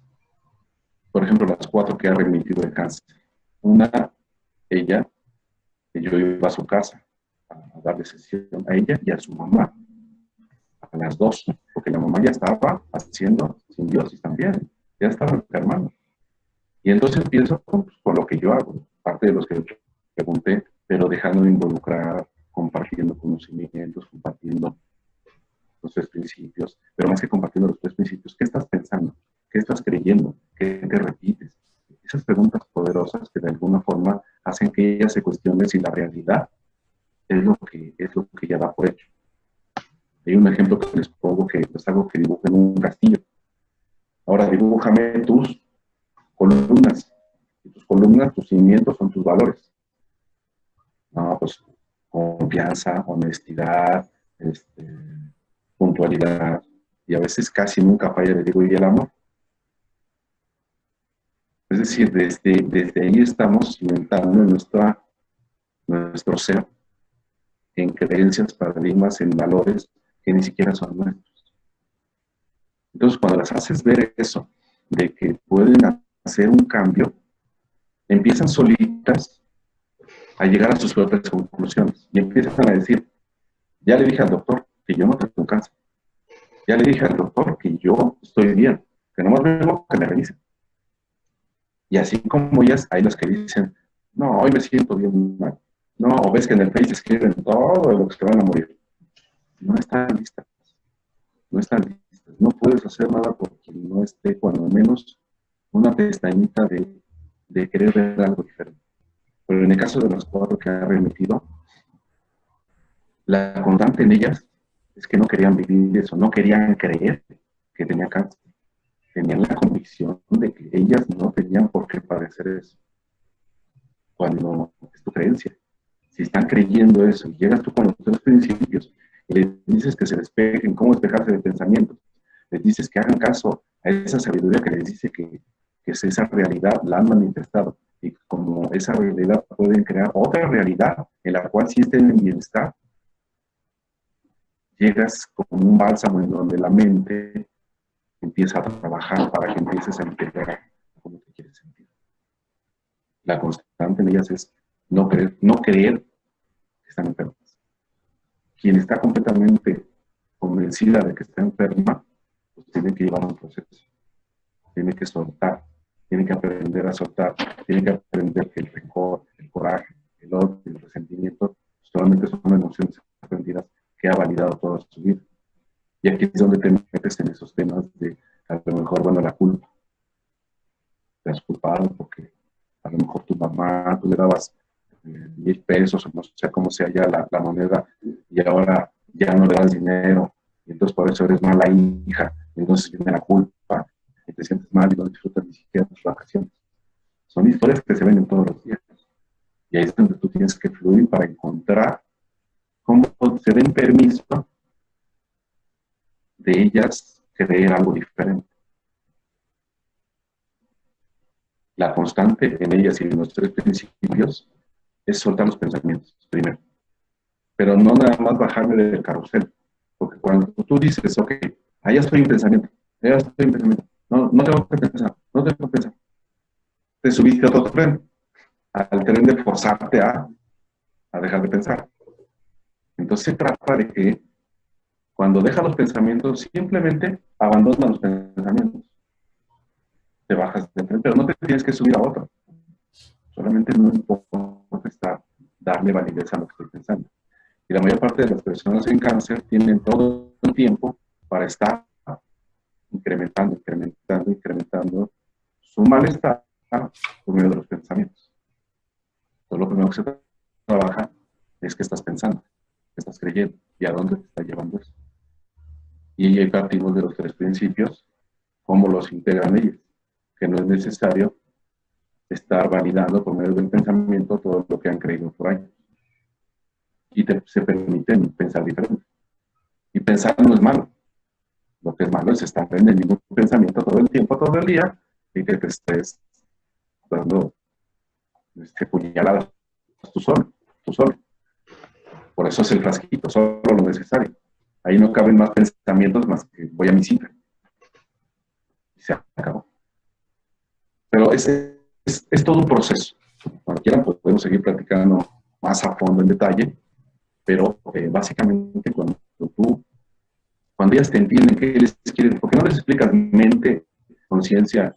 Por ejemplo, las 4 que ha remitido de cáncer. Una, ella, que yo iba a su casa a darle sesión a ella y a su mamá, a las 2, porque la mamá ya estaba haciendo simbiosis también, ya estaba enfermando. Y entonces empiezo con lo que yo hago, parte de los que pregunté, pero dejando de involucrar, compartiendo conocimientos, compartiendo los 3 principios, pero más que compartiendo los 3 principios, ¿qué estás pensando? ¿Qué estás creyendo? ¿Qué te repites? Esas preguntas poderosas que de alguna forma hacen que ella se cuestione si la realidad es lo que ya da por hecho. Hay un ejemplo que les pongo que es algo que dibujo en un castillo. Ahora dibújame tus columnas. Y tus columnas, tus cimientos son tus valores. No, pues confianza, honestidad, puntualidad, y a veces casi nunca falla, le digo, y el amor. Es decir, desde ahí estamos cimentando nuestro ser en creencias, paradigmas, en valores que ni siquiera son nuestros. Entonces, cuando las haces ver eso, de que pueden hacer un cambio, empiezan solitas a llegar a sus propias conclusiones y empiezan a decir, ya le dije al doctor que yo no tengo cáncer, ya le dije al doctor que yo estoy bien, que nomás vengo que me revisen. Y así como ellas, hay las que dicen, no, hoy me siento bien mal. No, o ves que en el Face escriben todo de lo que se van a morir. No están listas. No están listas. No puedes hacer nada por quien no esté, cuando menos, una pestañita de querer ver algo diferente. Pero en el caso de las 4 que ha remitido, la constante en ellas es que no querían vivir eso, no querían creer que tenía cáncer. Tenían la convicción de que ellas no tenían por qué padecer eso. Cuando es tu creencia. Si están creyendo eso y llegas tú con los 3 principios y les dices que se despejen, cómo despejarse de pensamientos, les dices que hagan caso a esa sabiduría que les dice que es esa realidad, la han manifestado, y como esa realidad pueden crear otra realidad en la cual sí estén en bienestar, llegas como un bálsamo en donde la mente empieza a trabajar para que empieces a integrar cómo te quieres sentir. La constante en ellas es no creer que están enfermas. Quien está completamente convencida de que está enferma, pues tiene que llevar un proceso. Tiene que soltar, tiene que aprender a soltar, tiene que aprender que el rencor, el coraje, Y aquí es donde te metes en esos temas de, a lo mejor, bueno, la culpa. Te has culpado porque a lo mejor tu mamá, tú le dabas 1,000 pesos, o no sé cómo sea ya la moneda, y ahora ya no le das dinero, y entonces por eso eres mala hija, y entonces viene la culpa, y te sientes mal y no disfrutas ni siquiera tus vacaciones. Son historias que se ven en todos los días. Y ahí es donde tú tienes que fluir para encontrar cómo se den permiso de ellas creer algo diferente. La constante en ellas y en los 3 principios es soltar los pensamientos, primero. Pero no nada más bajarme del carrusel. Porque cuando tú dices, ok, allá estoy en pensamiento, no tengo que pensar, no tengo que pensar. Te subiste a otro tren, al tren de forzarte a dejar de pensar. Entonces se trata de que cuando dejas los pensamientos, simplemente abandona los pensamientos. Te bajas del tren, pero no te tienes que subir a otro. Solamente no importa darle validez a lo que estoy pensando. Y la mayor parte de las personas en cáncer tienen todo el tiempo para estar incrementando su malestar por medio de los pensamientos. Entonces, lo primero que se trabaja es qué estás pensando, qué estás creyendo y a dónde te está llevando eso. Y ahí partimos de los 3 principios, cómo los integran ellos, que no es necesario estar validando por medio del pensamiento todo lo que han creído por años. Y se permiten pensar diferente. Y pensar no es malo. Lo que es malo es estar en el mismo pensamiento todo el tiempo, todo el día, y que te estés dando puñaladas tú solo. Por eso es el frasquito, solo lo necesario. Ahí no caben más pensamientos más que voy a mi cita. Y se acabó. Pero es todo un proceso. Cuando quieran podemos seguir platicando más a fondo en detalle, pero básicamente cuando ellas te entienden qué les quieren, porque no les explicas mente, conciencia,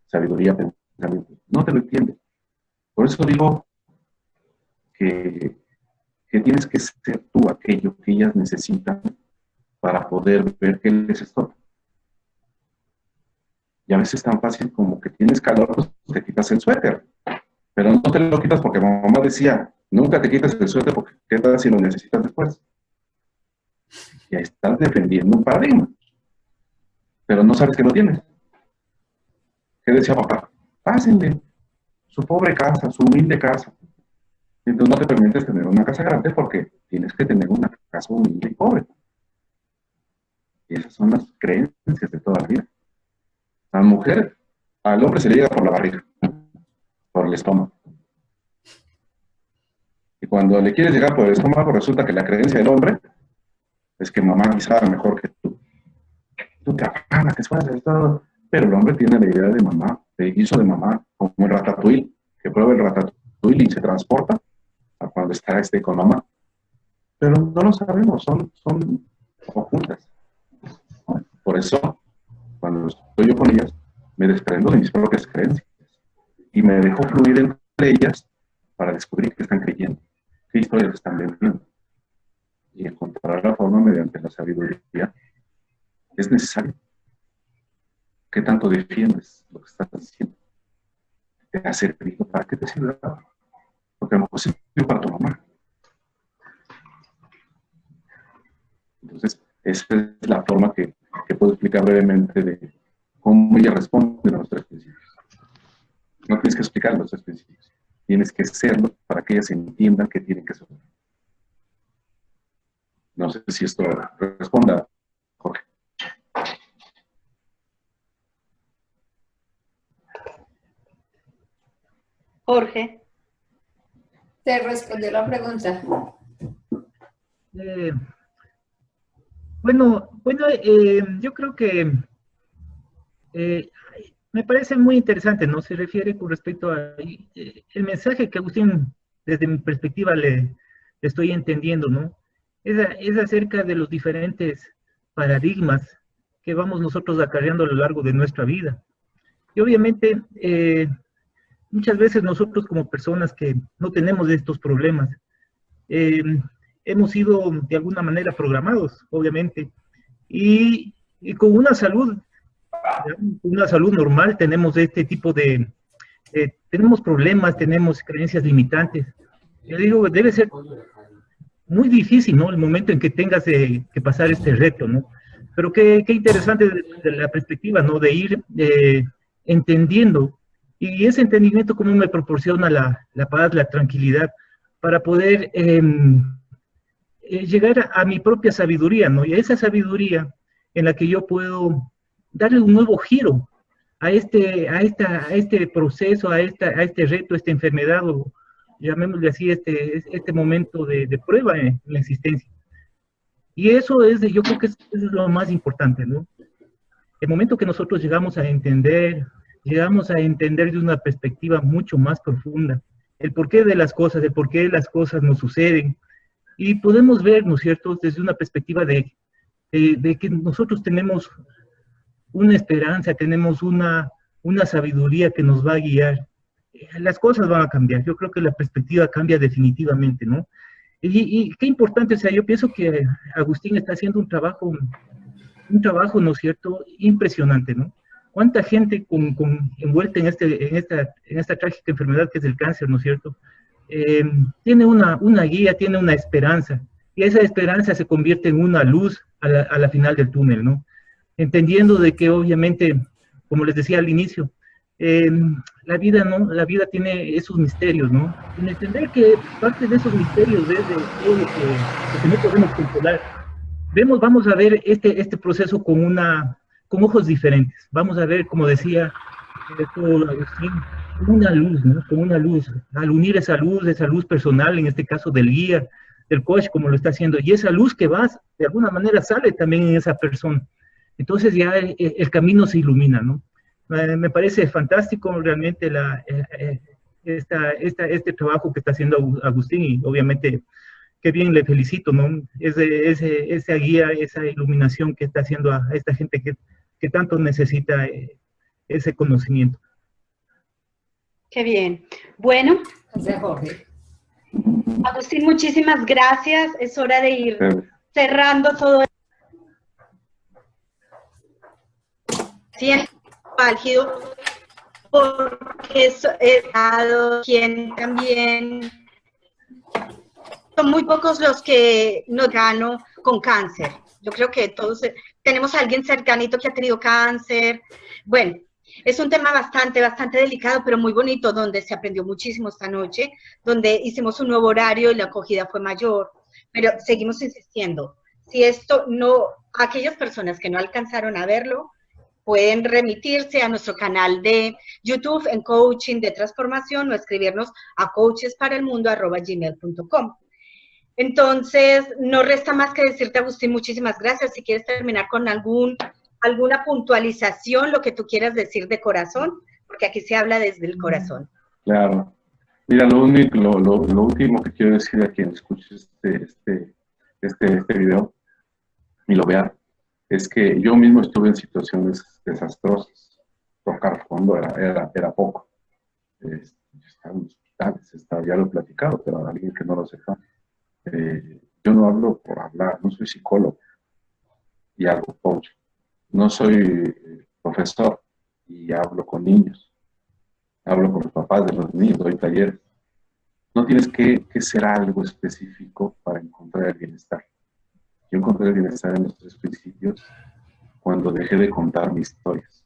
sabiduría, pensamiento, no te lo entienden. Por eso digo que tienes que ser tú aquello que ellas necesitan para poder ver qué les estorba. Y a veces es tan fácil como que tienes calor, pues te quitas el suéter. Pero no te lo quitas porque mamá decía, nunca te quites el suéter porque qué tal si lo necesitas después. Y ahí estás defendiendo un paradigma. Pero no sabes que lo tienes. ¿Qué decía papá? Pásenle su pobre casa, su humilde casa. Entonces no te permites tener una casa grande porque tienes que tener una casa humilde y pobre. Y esas son las creencias de toda la vida. A la mujer, al hombre se le llega por la barriga, por el estómago. Y cuando le quieres llegar por el estómago, resulta que la creencia del hombre es que mamá sabe mejor que tú. Tú te apagas, te esfuerzas, todo. Pero el hombre tiene la idea de mamá, de guiso de mamá, como el ratatouille, que prueba el ratatouille y se transporta a cuando está con mamá. Pero no lo sabemos, son ocultas. Por eso, cuando estoy yo con ellas, me desprendo de mis propias creencias y me dejo fluir entre ellas para descubrir qué están creyendo, qué historias están vendiendo. Y encontrar la forma mediante la sabiduría es necesario. ¿Qué tanto defiendes lo que estás diciendo? ¿Te ha servido? ¿Para qué te sirve? Porque a lo mejor sirve para tu mamá. Entonces, esa es la forma que puedo explicar brevemente de cómo ella responde a los 3 principios. No tienes que explicar los 3 principios. Tienes que serlo para que ellas entiendan que tienen que ser. No sé si esto responda, Jorge. Jorge. Te respondió la pregunta. Yo creo que me parece muy interesante, ¿no? Se refiere con respecto a el mensaje que Agustín, desde mi perspectiva, le estoy entendiendo, ¿no? Es acerca de los diferentes paradigmas que vamos nosotros acarreando a lo largo de nuestra vida. Y obviamente, muchas veces nosotros como personas que no tenemos estos problemas, hemos sido de alguna manera programados, obviamente, y con una salud normal tenemos este tipo tenemos problemas, tenemos creencias limitantes. Yo digo, debe ser muy difícil, ¿no? El momento en que tengas que pasar este reto, ¿no? Pero qué interesante de la perspectiva, ¿no? De ir entendiendo, y ese entendimiento cómo me proporciona la paz, la tranquilidad, para poder llegar a mi propia sabiduría, ¿no? Y a esa sabiduría en la que yo puedo darle un nuevo giro a este proceso, a este reto, a esta enfermedad, o llamémosle así, este momento de prueba en la existencia. Y eso yo creo que eso es lo más importante, ¿no? El momento que nosotros llegamos a entender de una perspectiva mucho más profunda, el porqué de las cosas, el porqué las cosas nos suceden, y podemos ver, ¿no es cierto?, desde una perspectiva de que nosotros tenemos una esperanza, tenemos una sabiduría que nos va a guiar. Las cosas van a cambiar. Yo creo que la perspectiva cambia definitivamente, ¿no? Y qué importante, o sea, yo pienso que Agustín está haciendo un trabajo, ¿no es cierto?, impresionante, ¿no? ¿Cuánta gente envuelta en esta trágica enfermedad que es el cáncer, ¿no es cierto?, tiene una guía, tiene una esperanza, y esa esperanza se convierte en una luz a la final del túnel, ¿no? Entendiendo de que obviamente, como les decía al inicio, la vida, ¿no? La vida tiene esos misterios, ¿no? En entender que parte de esos misterios es de todo lo que no podemos controlar. Vamos a ver este proceso con ojos diferentes. Vamos a ver, como decía Agustín, como una luz, ¿no? Como una luz. Al unir esa luz personal, en este caso del guía, del coach, como lo está haciendo, y esa luz que va, de alguna manera sale también en esa persona. Entonces ya el camino se ilumina, ¿no? Me parece fantástico realmente este trabajo que está haciendo Agustín, y obviamente qué bien, le felicito, ¿no? Esa guía, esa iluminación que está haciendo a esta gente que tanto necesita ese conocimiento. Qué bien. Bueno, Agustín, muchísimas gracias. Es hora de ir cerrando todo. Siempre álgido, porque he dado quien también son muy pocos los que nos gano con cáncer. Yo creo que todos tenemos a alguien cercanito que ha tenido cáncer. Bueno, es un tema bastante delicado, pero muy bonito, donde se aprendió muchísimo esta noche, donde hicimos un nuevo horario y la acogida fue mayor, pero seguimos insistiendo. Si esto no, aquellas personas que no alcanzaron a verlo, pueden remitirse a nuestro canal de YouTube en Coaching de Transformación o escribirnos a coachesparaelmundo@gmail.com. Entonces, no resta más que decirte, Agustín, muchísimas gracias. Si quieres terminar con alguna puntualización, lo que tú quieras decir de corazón, porque aquí se habla desde el corazón. Claro. Mira, lo último que quiero decir a quien escuche este video y lo vea, es que yo mismo estuve en situaciones desastrosas. Tocar fondo era poco. Yo estaba en hospitales, ya lo he platicado, pero a alguien que no lo sepa, yo no hablo por hablar, no soy psicólogo y hago coach. No soy profesor y hablo con niños. Hablo con los papás de los niños, doy talleres. No tienes que ser algo específico para encontrar el bienestar. Yo encontré el bienestar en los 3 principios cuando dejé de contar mis historias.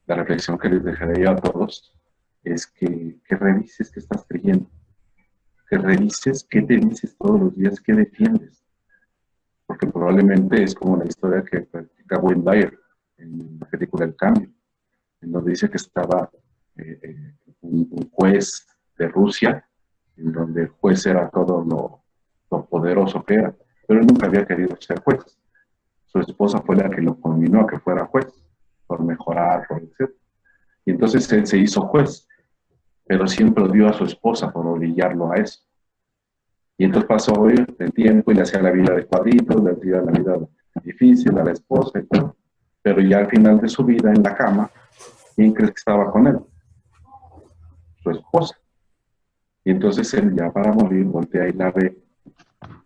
La reflexión que les dejaré yo a todos es que revises qué estás creyendo, que revises qué te dices todos los días, qué defiendes. Porque probablemente es como la historia que practica Wayne Dyer en la película El Cambio, en donde dice que estaba un juez de Rusia, en donde el juez era todo lo poderoso que era, pero él nunca había querido ser juez. Su esposa fue la que lo conminó a que fuera juez, por mejorar, etc. Y entonces él se hizo juez, pero siempre odió a su esposa por orillarlo a eso. Y entonces pasó el tiempo y le hacía la vida de cuadritos, le hacía la vida difícil a la esposa y todo. Pero ya al final de su vida, en la cama, ¿quién crees que estaba con él? Su esposa. Y entonces él, ya para morir, voltea y la ve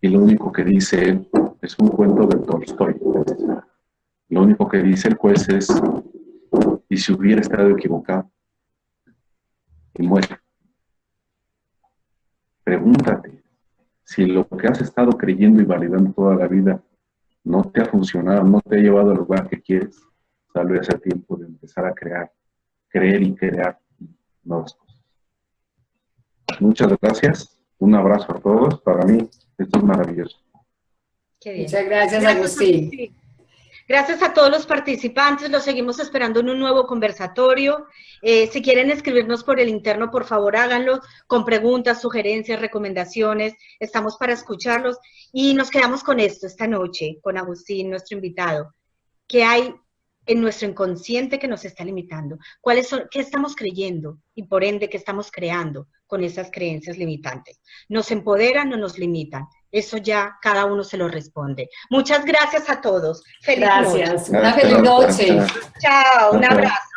y lo único que dice él es un cuento de Tolstoy. Lo único que dice el juez es, ¿y si hubiera estado equivocado? Y muere. Pregúntate, si lo que has estado creyendo y validando toda la vida no te ha funcionado, no te ha llevado al lugar que quieres, tal vez sea tiempo de empezar a creer y crear nuevas cosas. Muchas gracias, un abrazo a todos, para mí esto es maravilloso. Qué bien. Muchas gracias, Agustín. Gracias a todos los participantes, los seguimos esperando en un nuevo conversatorio. Si quieren escribirnos por el interno, por favor háganlo con preguntas, sugerencias, recomendaciones. Estamos para escucharlos y nos quedamos con esto esta noche, con Agustín, nuestro invitado. ¿Qué hay en nuestro inconsciente que nos está limitando? ¿Qué estamos creyendo? Y por ende, ¿qué estamos creando con esas creencias limitantes? ¿Nos empoderan o nos limitan? Eso ya cada uno se lo responde. Muchas gracias a todos. Feliz noche. Gracias. Una feliz noche. Chao, un abrazo.